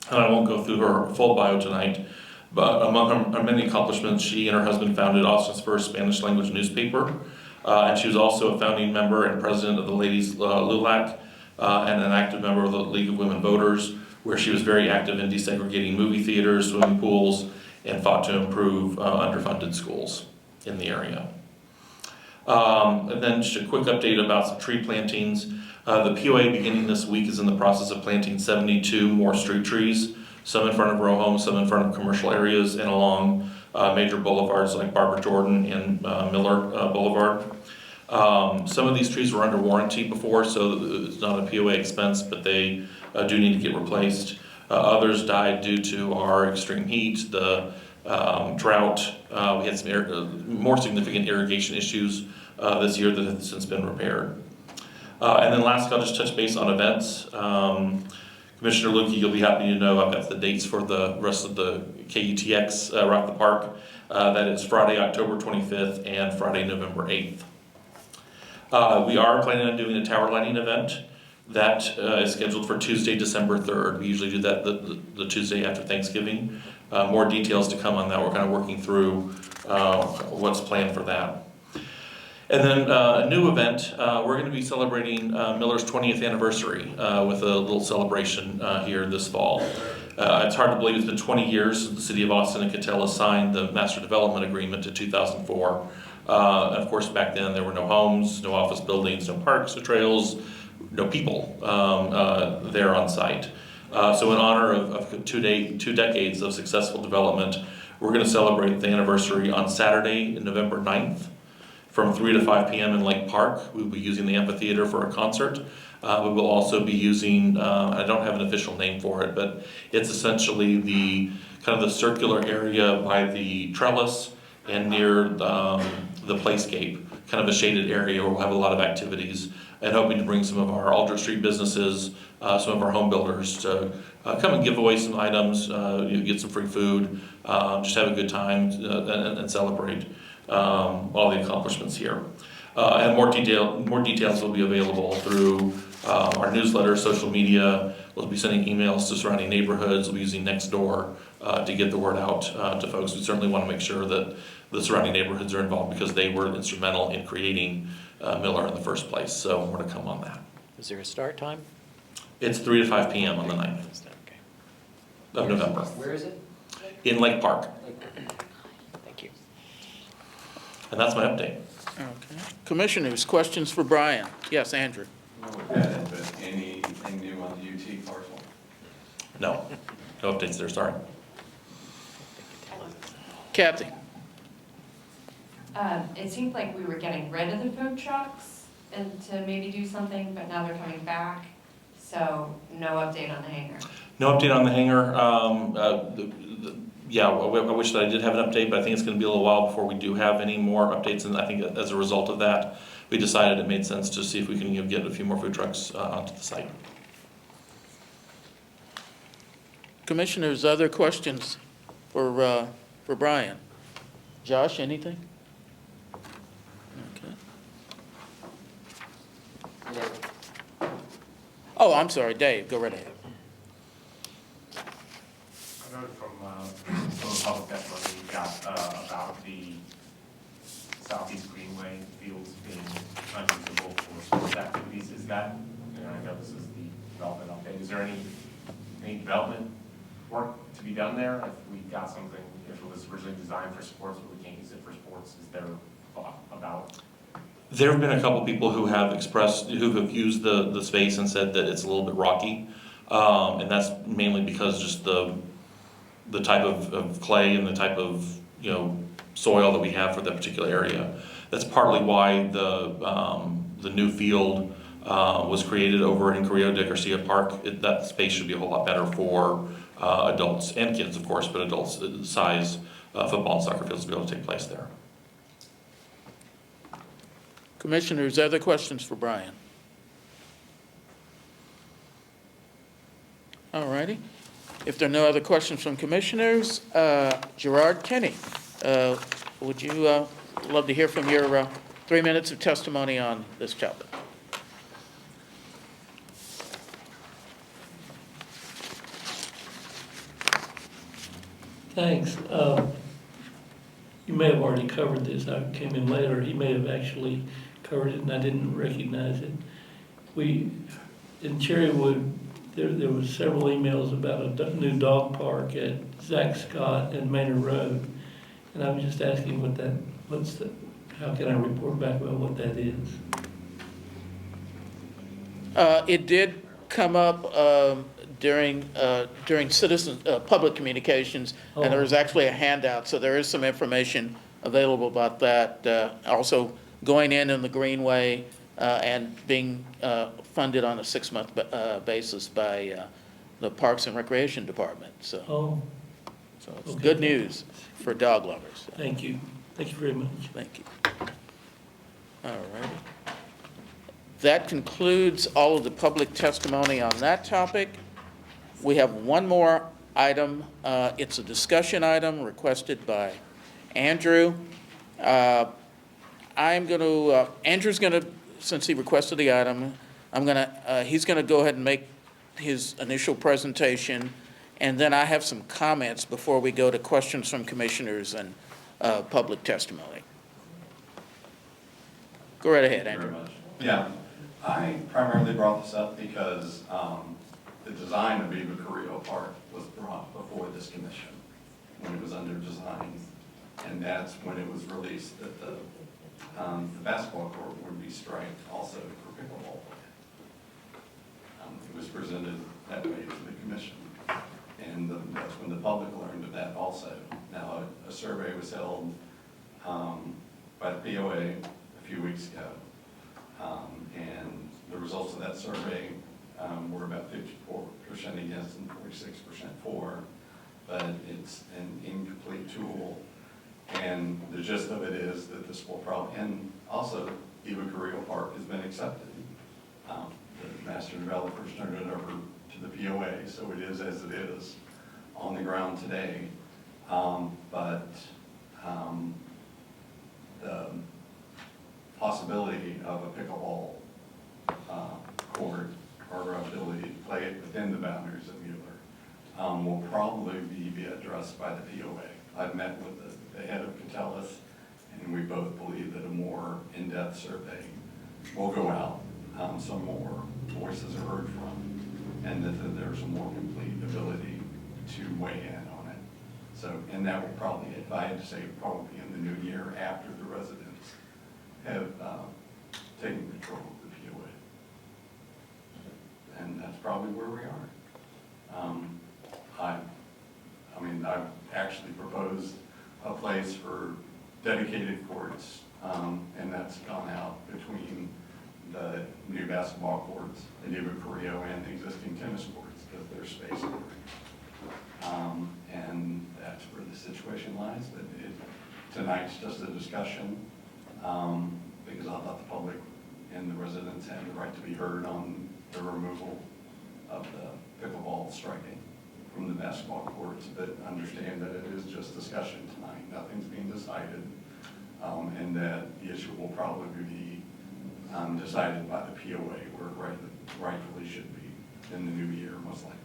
And I won't go through her full bio tonight, but among her many accomplishments, she and her husband founded Austin's first Spanish language newspaper. And she was also a founding member and president of the Ladies LULAC, and an active member of the League of Women Voters, where she was very active in desegregating movie theaters, swimming pools, and fought to improve underfunded schools in the area. And then just a quick update about some tree plantings. The POA beginning this week is in the process of planting 72 more street trees some in front of row homes, some in front of commercial areas, and along major boulevards like Barbara Jordan and Mueller Boulevard. Some of these trees were under warranty before, so it's not a POA expense, but they do need to get replaced. Others died due to our extreme heat, the drought. We had some more significant irrigation issues this year that have since been repaired. And then lastly, I'll just touch base on events. Commissioner Lukey, you'll be happy to know I've got the dates for the rest of the KUTX At the Park. That is Friday, October 25th and Friday, November 8th. We are planning on doing a tower lighting event that is scheduled for Tuesday, December 3rd. We usually do that the Tuesday after Thanksgiving. More details to come on that. We're kind of working through what's planned for that. And then a new event, we're going to be celebrating Mueller's 20th anniversary with a little celebration here this fall. It's hard to believe it's been 20 years since the City of Austin and Catella signed the Master Development Agreement in 2004. And of course, back then there were no homes, no office buildings, no parks or trails, no people there on site. So in honor of two decades of successful development, we're going to celebrate the anniversary on Saturday, November 9th. From 3 to 5 p.m. in Lake Park. We'll be using the amphitheater for a concert. We will also be using, I don't have an official name for it, but it's essentially the kind of the circular area by the trellis and near the playscape, kind of a shaded area where we'll have a lot of activities, and hoping to bring some of our Aldrich Street businesses, some of our home builders to come and give away some items, get some free food, just have a good time and celebrate all the accomplishments here. And more details will be available through our newsletter, social media. We'll be sending emails to surrounding neighborhoods. We'll be using Nextdoor to get the word out to folks. We certainly want to make sure that the surrounding neighborhoods are involved because they were instrumental in creating Mueller in the first place. So more to come on that. Is there a start time? It's 3 to 5 p.m. on the 9th of November. Where is it? In Lake Park. Thank you. And that's my update. Okay. Commissioners, questions for Brian? Yes, Andrew. No, but anything new on the UT parcel? No updates there, sorry. Kathy? It seemed like we were getting rid of the food trucks and to maybe do something, but now they're coming back. So no update on the hangar. No update on the hangar. Yeah, I wish that I did have an update, but I think it's going to be a little while before we do have any more updates. And I think as a result of that, we decided it made sense to see if we can get a few more food trucks onto the site. Commissioners, other questions for Brian? Josh, anything? Okay. Oh, I'm sorry, Dave, go right ahead. I noted from some of the public testimony we got about the Southeast Greenway fields being unusable for sports activities. Is that, and I know this is the development update, is there any development work to be done there? If we got something, if it was originally designed for sports, but we can't use it for sports, is there thought about? There have been a couple people who have used the space and said that it's a little bit rocky. And that's mainly because just the type of clay and the type of soil that we have for that particular area. That's partly why the new field was created over in Garcia Park. That space should be a whole lot better for adults and kids, of course, but adults size football and soccer fields to be able to take place there. Commissioners, other questions for Brian? All righty. If there are no other questions from commissioners, Gerard Kenny, would you love to hear from your 3 minutes of testimony on this chapter? Thanks. You may have already covered this. I came in later. He may have actually covered it and I didn't recognize it. In Cherrywood, there was several emails about a new dog park at Zach Scott and Manor Road. And I'm just asking how can I report back about what that is? It did come up during citizen, public communications, and there is actually a handout, so there is some information available about that. Also, going in the Greenway and being funded on a 6-month basis by the Parks and Recreation Department. So, Oh, so it's okay. good news for dog lovers. thank you. Thank you very much. Thank you. All righty. That concludes all of the public testimony on that topic. We have one more item. It's a discussion item requested by Andrew. Andrew's going to, since he requested the item, he's going to go ahead and make his initial presentation, and then I have some comments before we go to questions from commissioners and public testimony. Go right ahead, Andrew. Very much. Yeah, I primarily brought this up because the design of Eva Carrillo Park was brought before this commission when it was under design, and that's when it was released that the basketball court would be striped also for pickleball. It was presented that way to the commission, and that's when the public learned of that also. Now, a survey was held by the POA a few weeks ago, and the results of that survey were about 54% against and 46% for, but it's an incomplete tool. And the gist of it is that this will probably, and also Eva Carrillo Park has been accepted. The master developers turned it over to the POA, so it is as it is on the ground today. But the possibility of a pickleball court or ability to play it within the boundaries of Mueller will probably be addressed by the POA. I've met with the head of Catellus, and we both believe that a more in-depth survey will go out, some more voices are heard from, and that there's a more complete ability to weigh in on it. So, and that will probably, if I had to say, probably in the new year after the residents have taken control of the POA. And that's probably where we are. I've actually proposed a place for dedicated courts, and that's gone out between the new basketball courts, the new Carrillo, and the existing tennis courts, because there's space there. And that's where the situation lies, but tonight's just a discussion, because I thought the public and the residents had the right to be heard on the removal of the pickleball striking from the basketball courts, but understand that it is just discussion tonight. Nothing's being decided, and that the issue will probably be decided by the POA where it rightfully should be in the new year, most likely.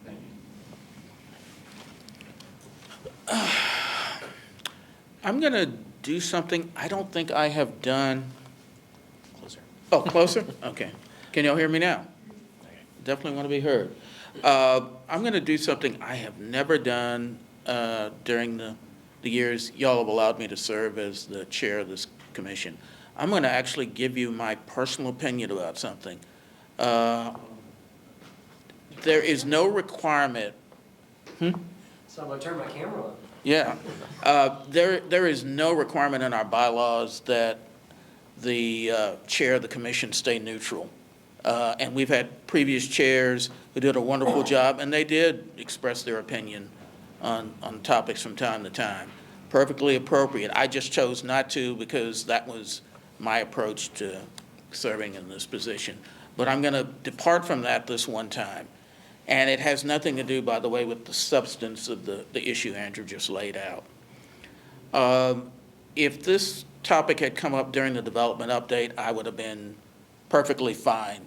Thank you. I'm going to do something I don't think I have done. Closer. Oh, closer? Okay. Can y'all hear me now? Definitely want to be heard. I'm going to do something I have never done during the years y'all have allowed me to serve as the chair of this commission. I'm going to actually give you my personal opinion about something. There is no requirement. So I'm going to turn my camera on. Yeah. There is no requirement in our bylaws that the chair of the commission stay neutral. And we've had previous chairs who did a wonderful job, and they did express their opinion on topics from time to time. Perfectly appropriate. I just chose not to because that was my approach to serving in this position. But I'm going to depart from that this one time. And it has nothing to do, by the way, with the substance of the issue Andrew just laid out. If this topic had come up during the development update, I would have been perfectly fine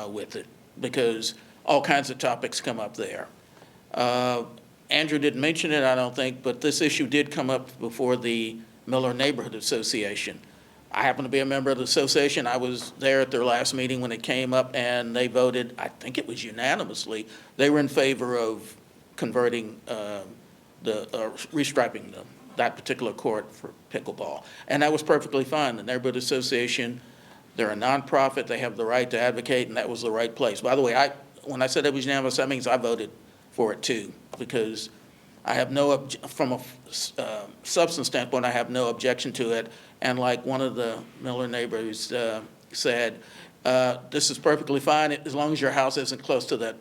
with it, because all kinds of topics come up there. Andrew didn't mention it, I don't think, but this issue did come up before the Mueller Neighborhood Association. I happen to be a member of the association. I was there at their last meeting when it came up, and they voted, I think it was unanimously, they were in favor of converting restriping that particular court for pickleball. And that was perfectly fine. The Neighborhood Association, they're a nonprofit, they have the right to advocate, and that was the right place. By the way, when I said it was unanimous, that means I voted for it too, because I have from a substance standpoint, I have no objection to it. And like one of the Mueller neighbors said, this is perfectly fine as long as your house isn't close to that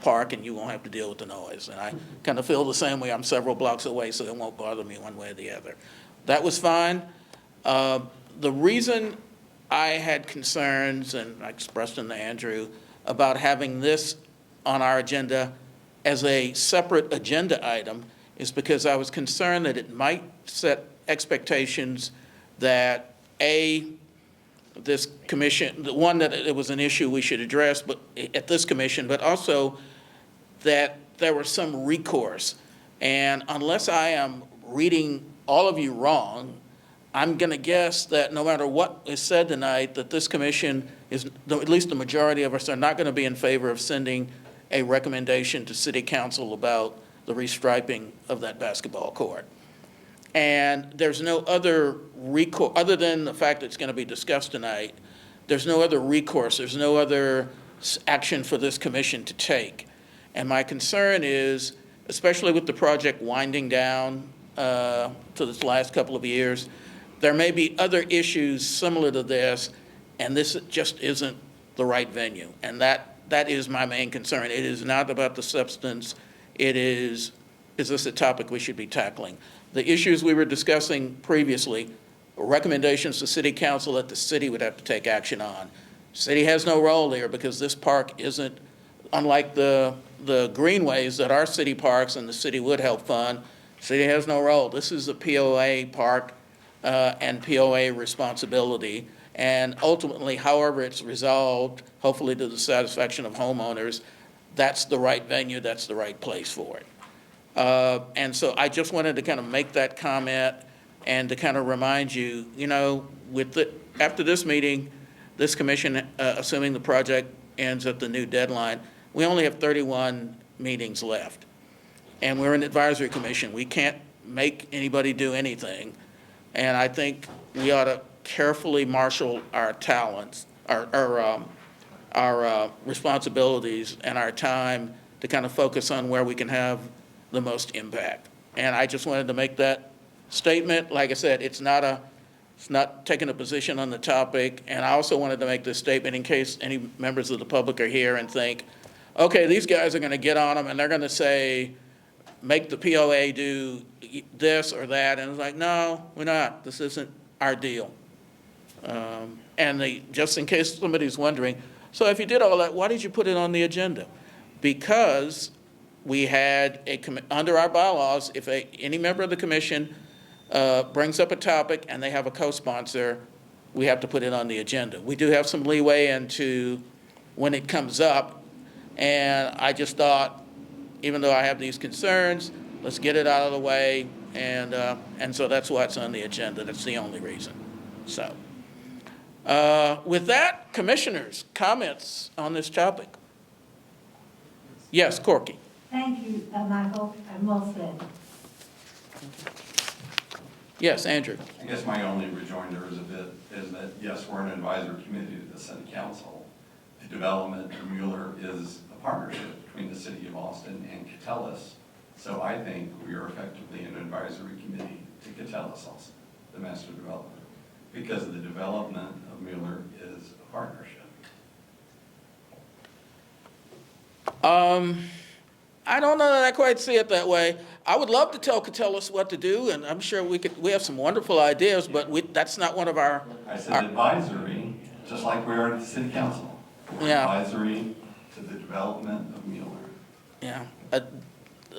park and you won't have to deal with the noise. And I kind of feel the same way. I'm several blocks away, so it won't bother me one way or the other. That was fine. The reason I had concerns, and I expressed them to Andrew, about having this on our agenda as a separate agenda item is because I was concerned that it might set expectations that, this commission, the one that it was an issue we should address but at this commission, but also that there was some recourse. And unless I am reading all of you wrong, I'm going to guess that no matter what is said tonight, that this commission is, at least the majority of us, are not going to be in favor of sending a recommendation to City Council about the restriping of that basketball court. And there's no other recourse, other than the fact that it's going to be discussed tonight, there's no other recourse, there's no other action for this commission to take. And my concern is, especially with the project winding down to this last couple of years, there may be other issues similar to this, and this just isn't the right venue. And that is my main concern. It is not about the substance. It is this a topic we should be tackling? The issues we were discussing previously, recommendations to City Council that the city would have to take action on. City has no role there because this park isn't, unlike the greenways that are city parks and the city would help fund, city has no role. This is a POA park and POA responsibility. And ultimately, however it's resolved, hopefully to the satisfaction of homeowners, that's the right venue, that's the right place for it. And so I just wanted to kind of make that comment and to kind of remind you, after this meeting, this commission, assuming the project ends at the new deadline, we only have 31 meetings left. And we're an advisory commission. We can't make anybody do anything. And I think we ought to carefully marshal our talents, our responsibilities and our time to kind of focus on where we can have the most impact. And I just wanted to make that statement. Like I said, it's not taking a position on the topic. And I also wanted to make this statement in case any members of the public are here and think, okay, these guys are going to get on them and they're going to say, make the POA do this or that. And it's like, no, we're not. This isn't our deal. Just in case somebody's wondering, so if you did all that, why did you put it on the agenda? Because we had under our bylaws, if any member of the commission brings up a topic and they have a co-sponsor, we have to put it on the agenda. We do have some leeway into when it comes up, and I just thought, even though I have these concerns, let's get it out of the way, and so that's why it's on the agenda. That's the only reason. So, with that, commissioners, comments on this topic? Yes, Corky. Thank you, Michael, and well said. Yes, Andrew. I guess my only rejoinder is that, yes, we're an advisory committee to the city council. The development of Mueller is a partnership between the city of Austin and Catellus. So I think we are effectively an advisory committee to Catellus also, the master development, because the development of Mueller is a partnership. I don't know that I quite see it that way. I would love to tell Catellus what to do, and I'm sure we have some wonderful ideas, but that's not one of our... I said advisory, just like we are at the city council. Yeah. Advisory to the development of Mueller. Yeah.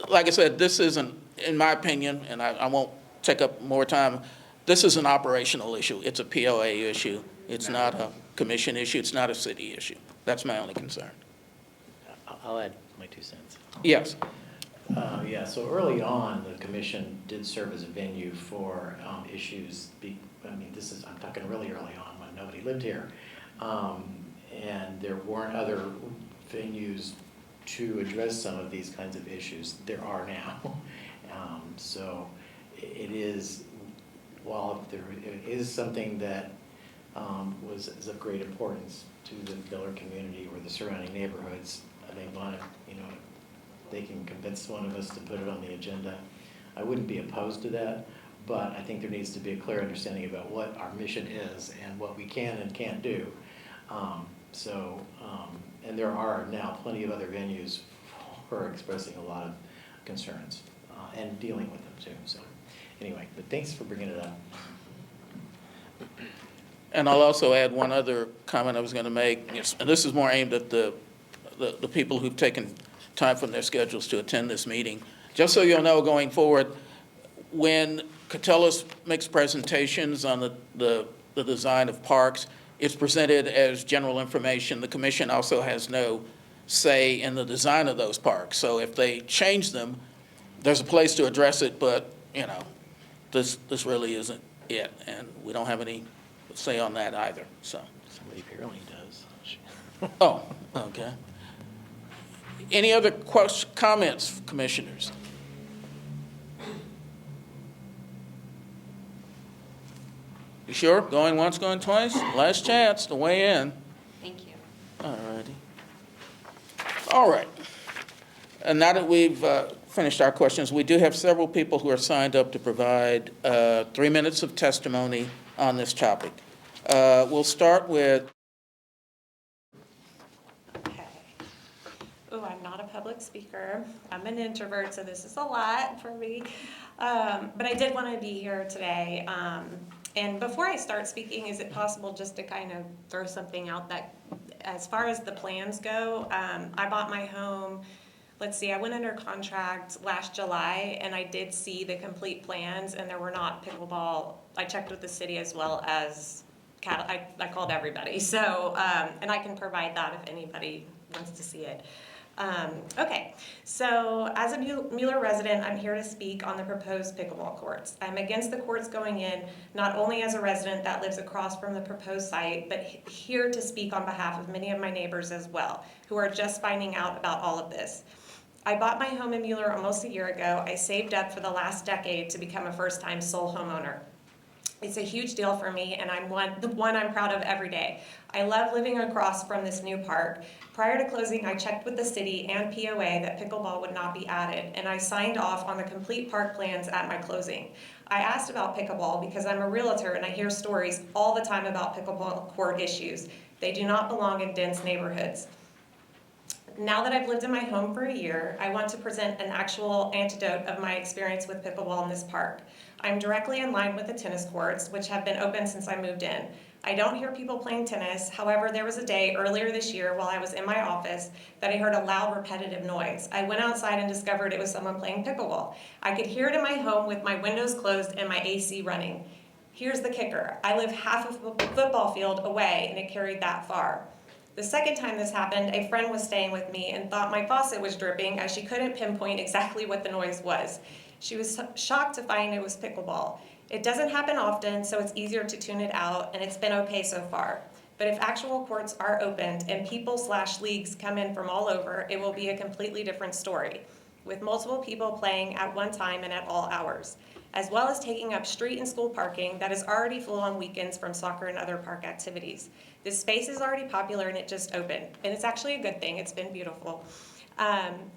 Like I said, this isn't, in my opinion, and I won't take up more time, this is an operational issue. It's a POA issue. It's not a commission issue. It's not a city issue. That's my only concern. I'll add my 2 cents. Yes. Yeah, so early on, the commission did serve as a venue for issues. I'm talking really early on when nobody lived here. And there weren't other venues to address some of these kinds of issues. There are now. So it is, while there is something that is of great importance to the Miller community or the surrounding neighborhoods, they want to, they can convince one of us to put it on the agenda. I wouldn't be opposed to that, but I think there needs to be a clear understanding about what our mission is and what we can and can't do. And there are now plenty of other venues who are expressing a lot of concerns and dealing with them too. So anyway, but thanks for bringing it up. And I'll also add one other comment I was going to make, and this is more aimed at the people who've taken time from their schedules to attend this meeting. Just so you'll know going forward, when Catellus makes presentations on the design of parks, it's presented as general information. The commission also has no say in the design of those parks. So if they change them, there's a place to address it, but, this really isn't it, and we don't have any say on that either, so. Somebody apparently does. Oh, okay. Any other comments, commissioners? You sure? Going once, going twice? Last chance to weigh in. Thank you. All righty. All right. And now that we've finished our questions, we do have several people who are signed up to provide 3 minutes of testimony on this topic. We'll start with... Okay. Oh, I'm not a public speaker. I'm an introvert, so this is a lot for me. But I did want to be here today. And before I start speaking, is it possible just to kind of throw something out that, as far as the plans go, I bought my home, let's see, I went under contract last July, and I did see the complete plans, and there were not pickleball. I checked with the city as well as I called everybody. So, and I can provide that if anybody wants to see it. Okay, so as a Mueller resident, I'm here to speak on the proposed pickleball courts. I'm against the courts going in, not only as a resident that lives across from the proposed site, but here to speak on behalf of many of my neighbors as well, who are just finding out about all of this. I bought my home in Mueller almost a year ago. I saved up for the last decade to become a first-time sole homeowner. It's a huge deal for me, and the one I'm proud of every day. I love living across from this new park. Prior to closing, I checked with the city and POA that pickleball would not be added, and I signed off on the complete park plans at my closing. I asked about pickleball because I'm a realtor and I hear stories all the time about pickleball court issues. They do not belong in dense neighborhoods. Now that I've lived in my home for a year, I want to present an actual anecdote of my experience with pickleball in this park. I'm directly in line with the tennis courts, which have been open since I moved in. I don't hear people playing tennis. However, there was a day earlier this year while I was in my office that I heard a loud, repetitive noise. I went outside and discovered it was someone playing pickleball. I could hear it in my home with my windows closed and my AC running. Here's the kicker. I live half a football field away, and it carried that far. The second time this happened, a friend was staying with me and thought my faucet was dripping as she couldn't pinpoint exactly what the noise was. She was shocked to find it was pickleball. It doesn't happen often, so it's easier to tune it out, and it's been okay so far. But if actual courts are opened and people/leagues come in from all over, it will be a completely different story, with multiple people playing at one time and at all hours, as well as taking up street and school parking that is already full on weekends from soccer and other park activities. This space is already popular and it just opened, and it's actually a good thing. It's been beautiful.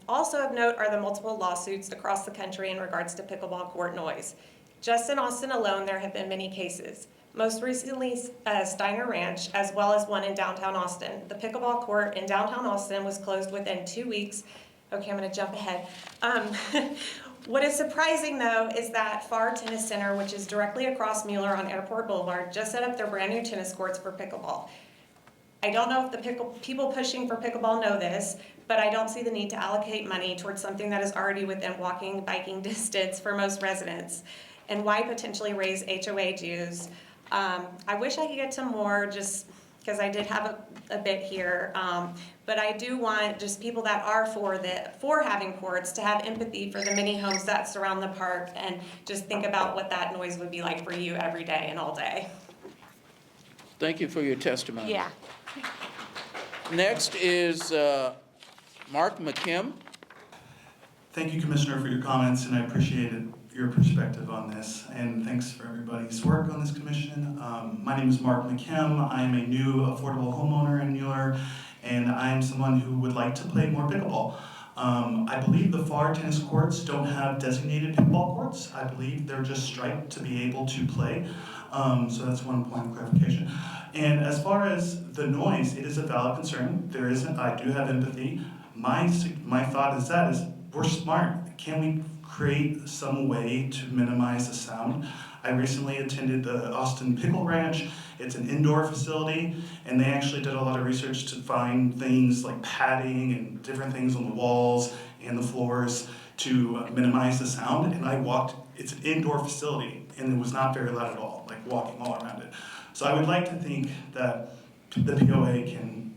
Also of note are the multiple lawsuits across the country in regards to pickleball court noise. Just in Austin alone, there have been many cases. Most recently, Steiner Ranch, as well as one in downtown Austin. The pickleball court in downtown Austin was closed within 2 weeks. Okay, I'm gonna jump ahead. What is surprising though is that Farr Tennis Center, which is directly across Mueller on Airport Boulevard, just set up their brand new tennis courts for pickleball. I don't know if the people pushing for pickleball know this, but I don't see the need to allocate money towards something that is already within walking, biking distance for most residents. And why potentially raise HOA dues? I wish I could get to more just because I did have a bit here, but I do want just people that are for having courts to have empathy for the many homes that surround the park and just think about what that noise would be like for you every day and all day. Thank you for your testimony. Yeah. Next is Mark McKim. Thank you, Commissioner, for your comments, and I appreciated your perspective on this, and thanks for everybody's work on this commission. My name is Mark McKim. I am a new affordable homeowner in Mueller, and I'm someone who would like to play more pickleball. I believe the FAR tennis courts don't have designated pickleball courts. I believe they're just striped to be able to play. So that's one point of clarification. And as far as the noise, it is a valid concern. I do have empathy. My thought is we're smart. Can we create some way to minimize the sound? I recently attended the Austin Pickle Ranch. It's an indoor facility, and they actually did a lot of research to find things like padding and different things on the walls and the floors to minimize the sound. And it's an indoor facility, and it was not very loud at all, like walking all around it. So I would like to think that the POA can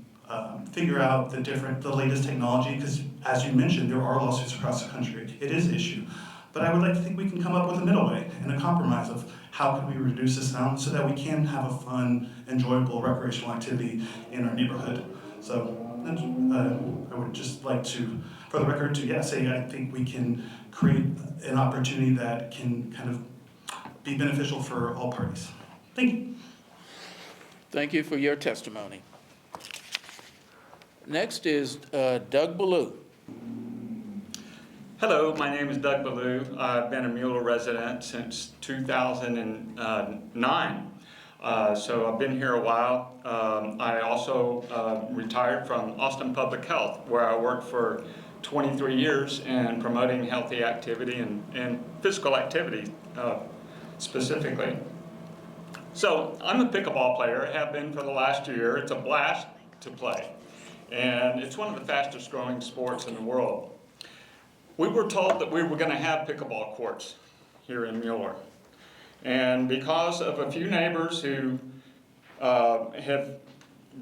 figure out the latest technology, because as you mentioned, there are lawsuits across the country. It is an issue. But I would like to think we can come up with a middle way and a compromise of how can we reduce the sound so that we can have a fun, enjoyable recreational activity in our neighborhood. So I would just like to, for the record, to say I think we can create an opportunity that can kind of be beneficial for all parties. Thank you. Thank you for your testimony. Next is Doug Ballou. Hello, my name is Doug Ballou. I've been a Mueller resident since 2009. So I've been here a while. I also retired from Austin Public Health, where I worked for 23 years in promoting healthy activity and physical activity specifically. So I'm a pickleball player, have been for the last year. It's a blast to play. And it's one of the fastest growing sports in the world. We were told that we were going to have pickleball courts here in Mueller. And because of a few neighbors who have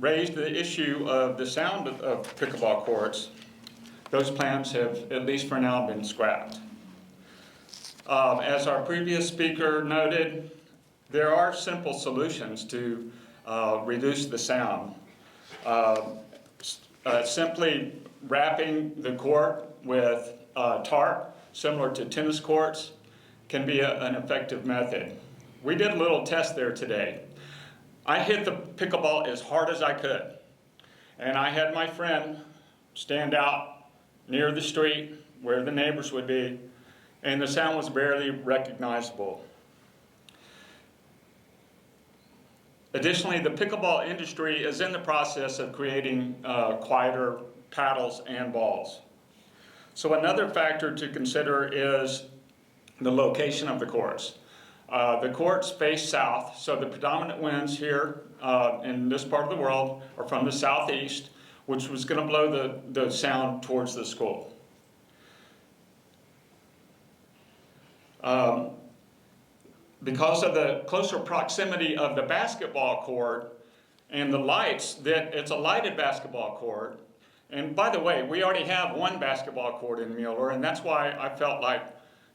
raised the issue of the sound of pickleball courts, those plans have, at least for now, been scrapped. As our previous speaker noted, there are simple solutions to reduce the sound. Simply wrapping the court with tarp, similar to tennis courts, can be an effective method. We did a little test there today. I hit the pickleball as hard as I could, and I had my friend stand out near the street where the neighbors would be, and the sound was barely recognizable. Additionally, the pickleball industry is in the process of creating quieter paddles and balls. So another factor to consider is the location of the courts. The courts face south, so the predominant winds here in this part of the world are from the southeast, which was going to blow the sound towards the school. Because of the closer proximity of the basketball court and the lights, that it's a lighted basketball court. And by the way, we already have one basketball court in Mueller, and that's why I felt like,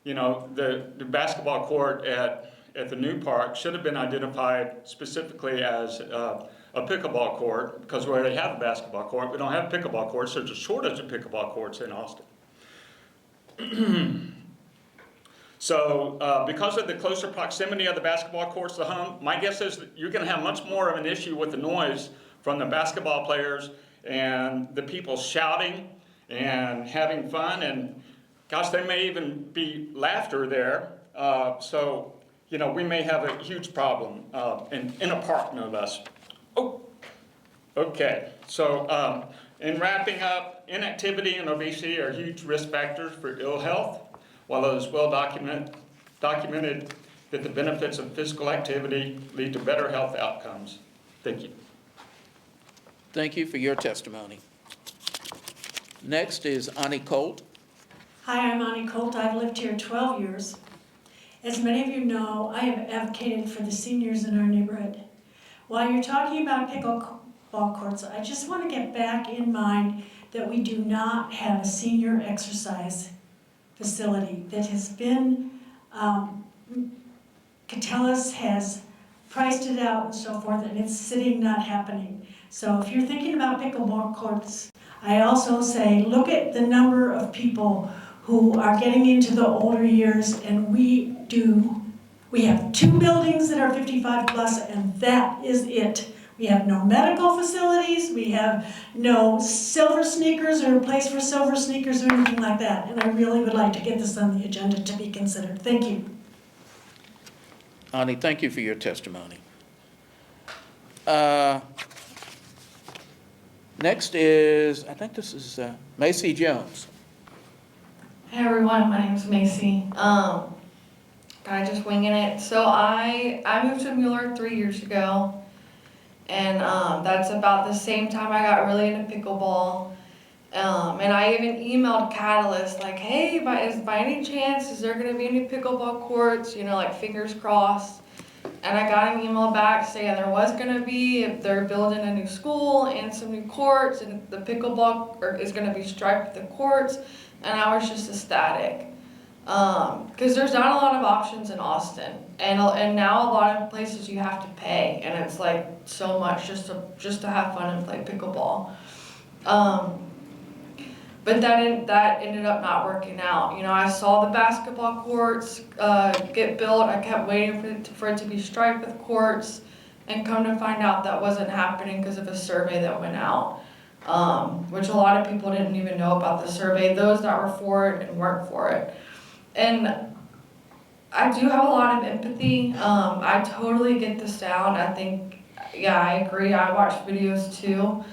you know, the basketball court at the new park should have been identified specifically as a pickleball court, because we already have a basketball court. We don't have pickleball courts. There's a shortage of pickleball courts in Austin. So because of the closer proximity of the basketball courts to home, my guess is that you're going to have much more of an issue with the noise from the basketball players and the people shouting and having fun, and gosh, there may even be laughter there. So, you know, we may have a huge problem in a park, no less. Oh, okay. So in wrapping up, inactivity and obesity are huge risk factors for ill health, while it is well documented that the benefits of physical activity lead to better health outcomes. Thank you. Thank you for your testimony. Next is Ani Colt. Hi, I'm Ani Colt. I've lived here 12 years. As many of you know, I have advocated for the seniors in our neighborhood. While you're talking about pickleball courts, I just want to get back in mind that we do not have a senior exercise facility that has been, Catellus has priced it out and so forth, and it's sitting, not happening. So if you're thinking about pickleball courts, I also say look at the number of people who are getting into the older years, and we have 2 buildings that are 55 plus, and that is it. We have no medical facilities, we have no silver sneakers or a place for silver sneakers or anything like that. And I really would like to get this on the agenda to be considered. Thank you. Ani, thank you for your testimony. Next is, I think this is Macy Jones. Hey everyone, my name's Macy. Kind of just winging it. So I moved to Mueller 3 years ago, and that's about the same time I got really into pickleball. And I even emailed Catalyst like, hey, by any chance, is there gonna be any pickleball courts? You know, like fingers crossed. And I got an email back saying there was gonna be, if they're building a new school and some new courts, and the pickleball is gonna be striped with the courts. And I was just ecstatic. Because there's not a lot of options in Austin, and now a lot of places you have to pay, and it's like so much just to have fun and play pickleball. But that ended up not working out. You know, I saw the basketball courts get built. I kept waiting for it to be striped with courts, and come to find out that wasn't happening because of a survey that went out, which a lot of people didn't even know about the survey. Those that were for it and weren't for it. And I do have a lot of empathy. I totally get the sound. I think, yeah, I agree. I watch videos too.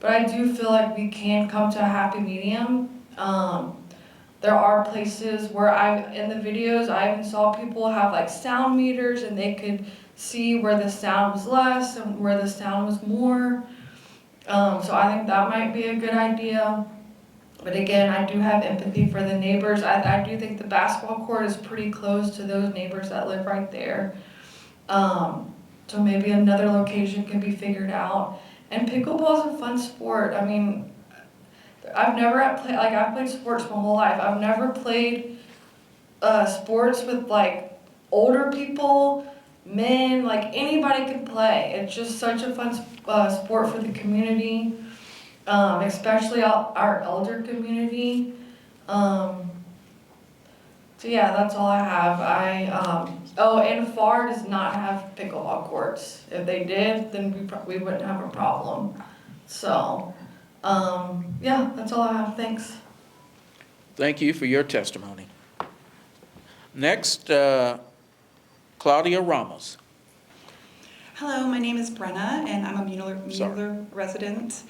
But I do feel like we can come to a happy medium. There are places where in the videos, I even saw people have like sound meters, and they could see where the sound was less and where the sound was more. So I think that might be a good idea. But again, I do have empathy for the neighbors. I do think the basketball court is pretty close to those neighbors that live right there. So maybe another location can be figured out. And pickleball is a fun sport. I mean, I've played sports my whole life. I've never played sports with like older people, men, like anybody can play. It's just such a fun sport for the community. Especially our elder community. So yeah, that's all I have. And FAR does not have pickleball courts. If they did, then we wouldn't have a problem. So, yeah, that's all I have. Thanks. Thank you for your testimony. Next, Claudia Ramos. Hello, my name is Brenna, and I'm a Mueller resident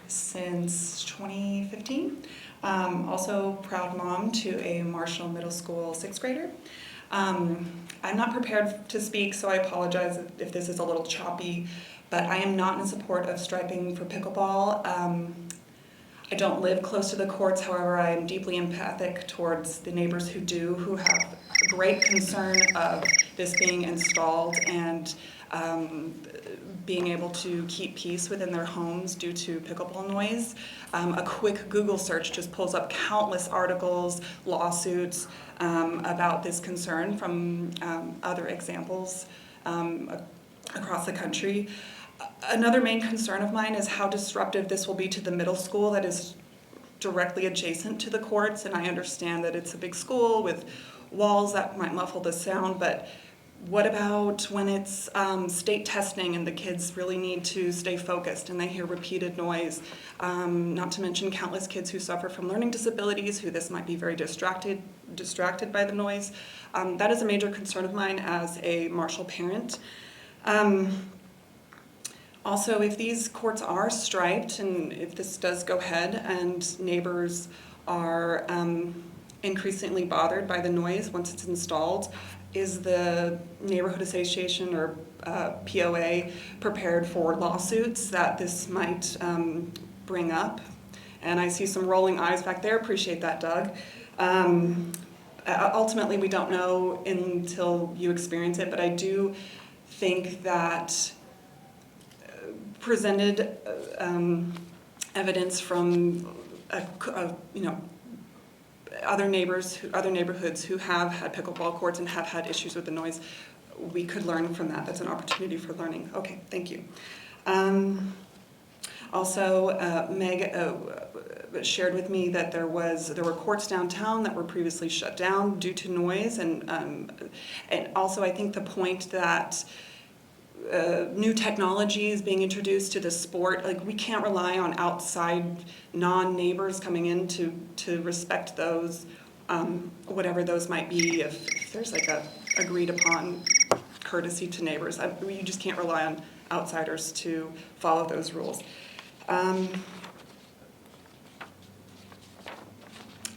since 2015. Also proud mom to a Marshall Middle School 6th grader. I'm not prepared to speak, so I apologize if this is a little choppy, but I am not in support of striping for pickleball. I don't live close to the courts, however, I am deeply empathic towards the neighbors who do, who have great concern of this being installed and being able to keep peace within their homes due to pickleball noise. A quick Google search just pulls up countless articles, lawsuits about this concern from other examples across the country. Another main concern of mine is how disruptive this will be to the middle school that is directly adjacent to the courts, and I understand that it's a big school with walls that might muffle the sound, but what about when it's state testing and the kids really need to stay focused and they hear repeated noise? Not to mention countless kids who suffer from learning disabilities, who this might be very distracted by the noise. That is a major concern of mine as a Marshall parent. Also, if these courts are striped and if this does go ahead and neighbors are increasingly bothered by the noise once it's installed, is the neighborhood association or POA prepared for lawsuits that this might bring up? And I see some rolling eyes back there. Appreciate that, Doug. Ultimately, we don't know until you experience it, but I do think that presented evidence from other neighborhoods who have had pickleball courts and have had issues with the noise, we could learn from that. That's an opportunity for learning. Okay, thank you. Also, Meg shared with me that there were courts downtown that were previously shut down due to noise, and also I think the point that new technologies being introduced to the sport. Like, we can't rely on outside non-neighbors coming in to respect those, whatever those might be, if there's like a agreed upon courtesy to neighbors. You just can't rely on outsiders to follow those rules.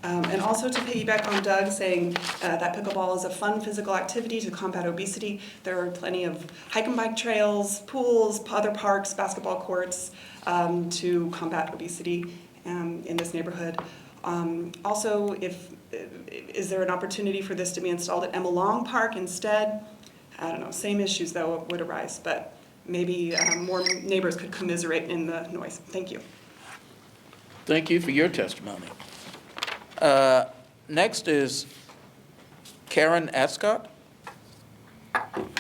And also to piggyback on Doug saying that pickleball is a fun physical activity to combat obesity. There are plenty of hike and bike trails, pools, other parks, basketball courts to combat obesity in this neighborhood. Also, is there an opportunity for this to be installed at Emma Long Park instead? I don't know, same issues though would arise, but maybe more neighbors could commiserate in the noise. Thank you. Thank you for your testimony. Next is Karen Ascott.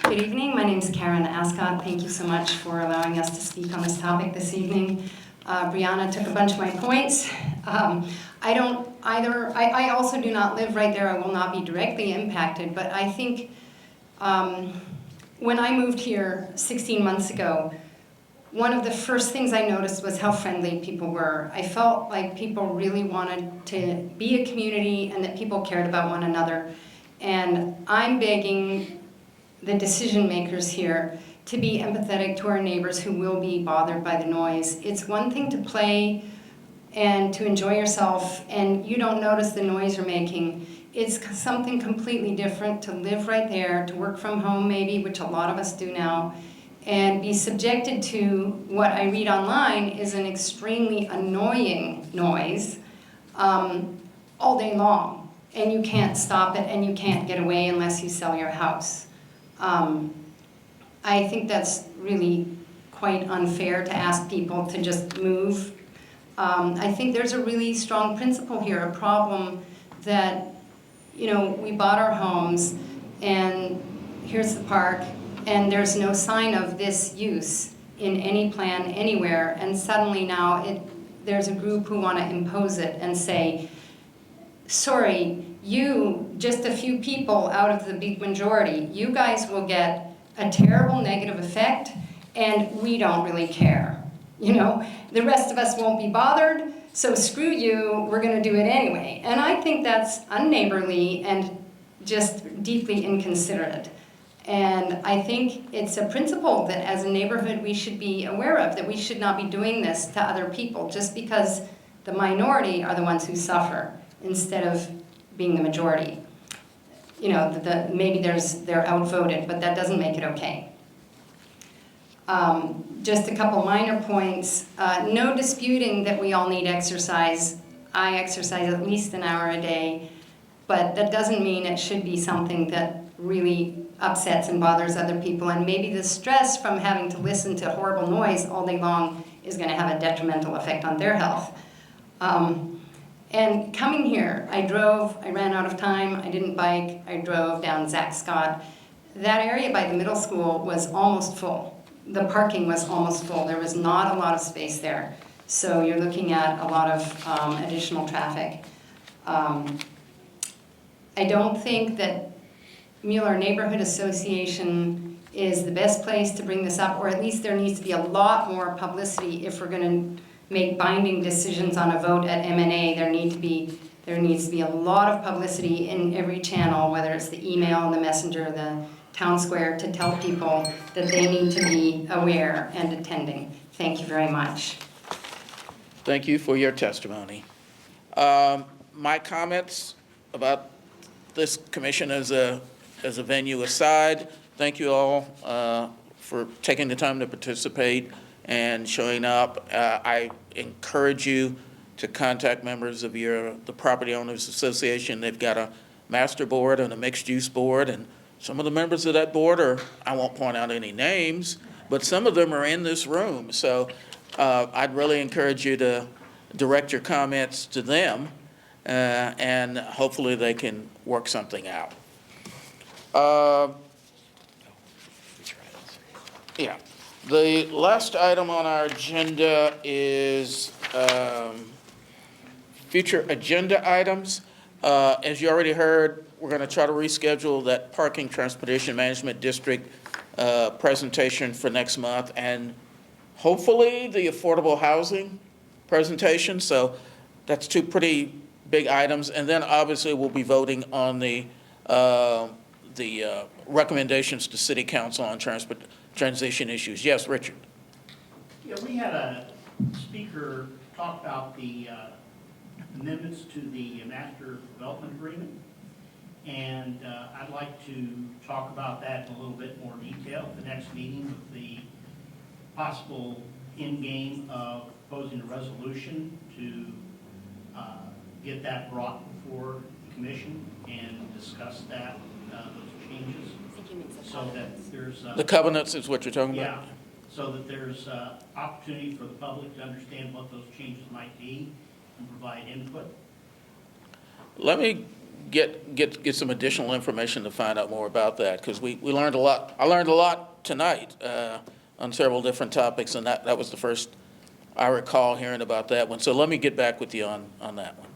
Good evening, my name is Karen Ascott. Thank you so much for allowing us to speak on this topic this evening. Brianna took a bunch of my points. I don't either, I also do not live right there. I will not be directly impacted, but I think when I moved here 16 months ago, one of the first things I noticed was how friendly people were. I felt like people really wanted to be a community and that people cared about one another. And I'm begging the decision makers here to be empathetic to our neighbors who will be bothered by the noise. It's one thing to play and to enjoy yourself and you don't notice the noise you're making. It's something completely different to live right there, to work from home maybe, which a lot of us do now, and be subjected to what I read online is an extremely annoying noise all day long. And you can't stop it and you can't get away unless you sell your house. I think that's really quite unfair to ask people to just move. I think there's a really strong principle here, a problem that, you know, we bought our homes and here's the park, and there's no sign of this use in any plan anywhere, and suddenly now there's a group who want to impose it and say, sorry, you, just a few people out of the big majority, you guys will get a terrible negative effect, and we don't really care. You know, the rest of us won't be bothered, so screw you, we're going to do it anyway. And I think that's unneighborly and just deeply inconsiderate. And I think it's a principle that as a neighborhood we should be aware of, that we should not be doing this to other people just because the minority are the ones who suffer instead of being the majority. You know, maybe they're outvoted, but that doesn't make it okay. Just a couple minor points. No disputing that we all need exercise. I exercise at least an hour a day, but that doesn't mean it should be something that really upsets and bothers other people, and maybe the stress from having to listen to horrible noise all day long is going to have a detrimental effect on their health. And coming here, I ran out of time, I didn't bike, I drove down Zach Scott. That area by the middle school was almost full. The parking was almost full. There was not a lot of space there. So you're looking at a lot of additional traffic. I don't think that Mueller Neighborhood Association is the best place to bring this up, or at least there needs to be a lot more publicity if we're going to make binding decisions on a vote at M&A. There needs to be a lot of publicity in every channel, whether it's the email, the messenger, the town square, to tell people that they need to be aware and attending. Thank you very much. Thank you for your testimony. My comments about this commission as a venue aside, thank you all for taking the time to participate and showing up. I encourage you to contact members of the Property Owners Association. They've got a master board and a mixed use board, and some of the members of that board are, I won't point out any names, but some of them are in this room. So I'd really encourage you to direct your comments to them, and hopefully they can work something out. Yeah. The last item on our agenda is future agenda items. As you already heard, we're going to try to reschedule that Parking Transportation Management District presentation for next month, and hopefully the affordable housing presentation. So that's two pretty big items. And then obviously we'll be voting on the recommendations to City Council on transition issues. Yes, Richard? Yeah, we had a speaker talk about the amendments to the master development agreement. And I'd like to talk about that in a little bit more detail at the next meeting with the possible end game of proposing a resolution to get that brought before the commission and discuss that, those changes. I think he means the So that there's. The covenants is what you're talking about? Yeah, so that there's opportunity for the public to understand what those changes might be and provide input. Let me get some additional information to find out more about that, because we learned a lot. I learned a lot tonight on several different topics, and that was the first I recall hearing about that one. So let me get back with you on that one.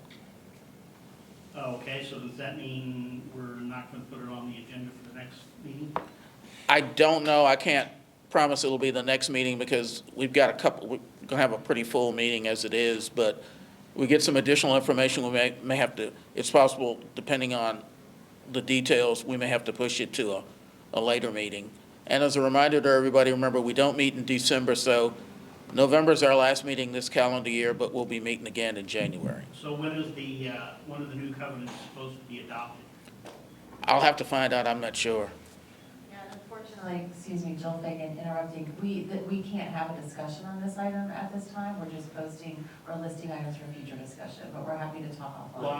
Okay, so does that mean we're not going to put it on the agenda for the next meeting? I don't know. I can't promise it'll be the next meeting, because we're going to have a pretty full meeting as it is, but we get some additional information, we may have to, it's possible, depending on the details, we may have to push it to a later meeting. And as a reminder to everybody, remember, we don't meet in December, so November is our last meeting this calendar year, but we'll be meeting again in January. So when is one of the new covenants supposed to be adopted? I'll have to find out, I'm not sure. Yeah, unfortunately, excuse me, Jill Fagan, interrupting, we can't have a discussion on this item at this time. We're just posting or listing items for future discussion, but we're happy to talk offline. Well,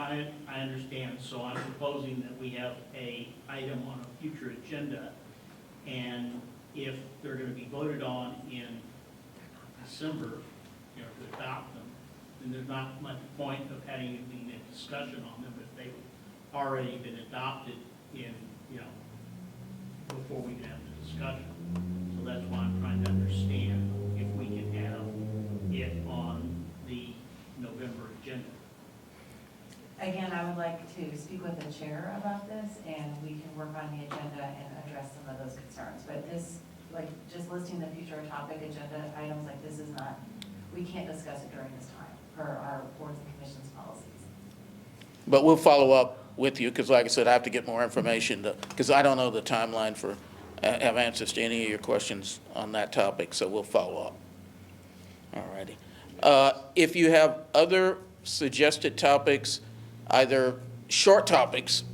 I understand, so I'm proposing that we have a item on a future agenda, and if they're going to be voted on in December, to adopt them, then there's not much point of having a discussion on them if they've already been adopted in, before we can have the discussion. So that's why I'm trying to understand if we can have it on the November agenda. Again, I would like to speak with the chair about this, and we can work on the agenda and address some of those concerns. But this, just listing the future topic agenda items like this is not, we can't discuss it during this time per our boards and commissions policies. But we'll follow up with you, because like I said, I have to get more information, because I don't know the timeline for, have answers to any of your questions on that topic, so we'll follow up. All righty. If you have other suggested topics, either short topics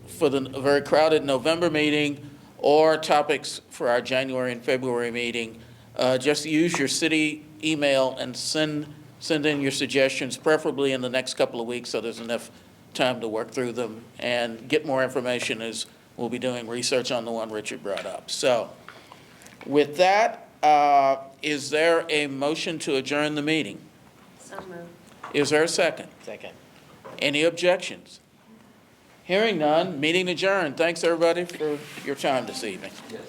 for the very crowded November meeting or topics for our January and February meeting, just use your city email and send in your suggestions, preferably in the next couple of weeks, so there's enough time to work through them and get more information, as we'll be doing research on the one Richard brought up. So with that, is there a motion to adjourn the meeting? So moved. Is there a second? Second. Any objections? Hearing none, meeting adjourned. Thanks, everybody, for your time this evening. Yes.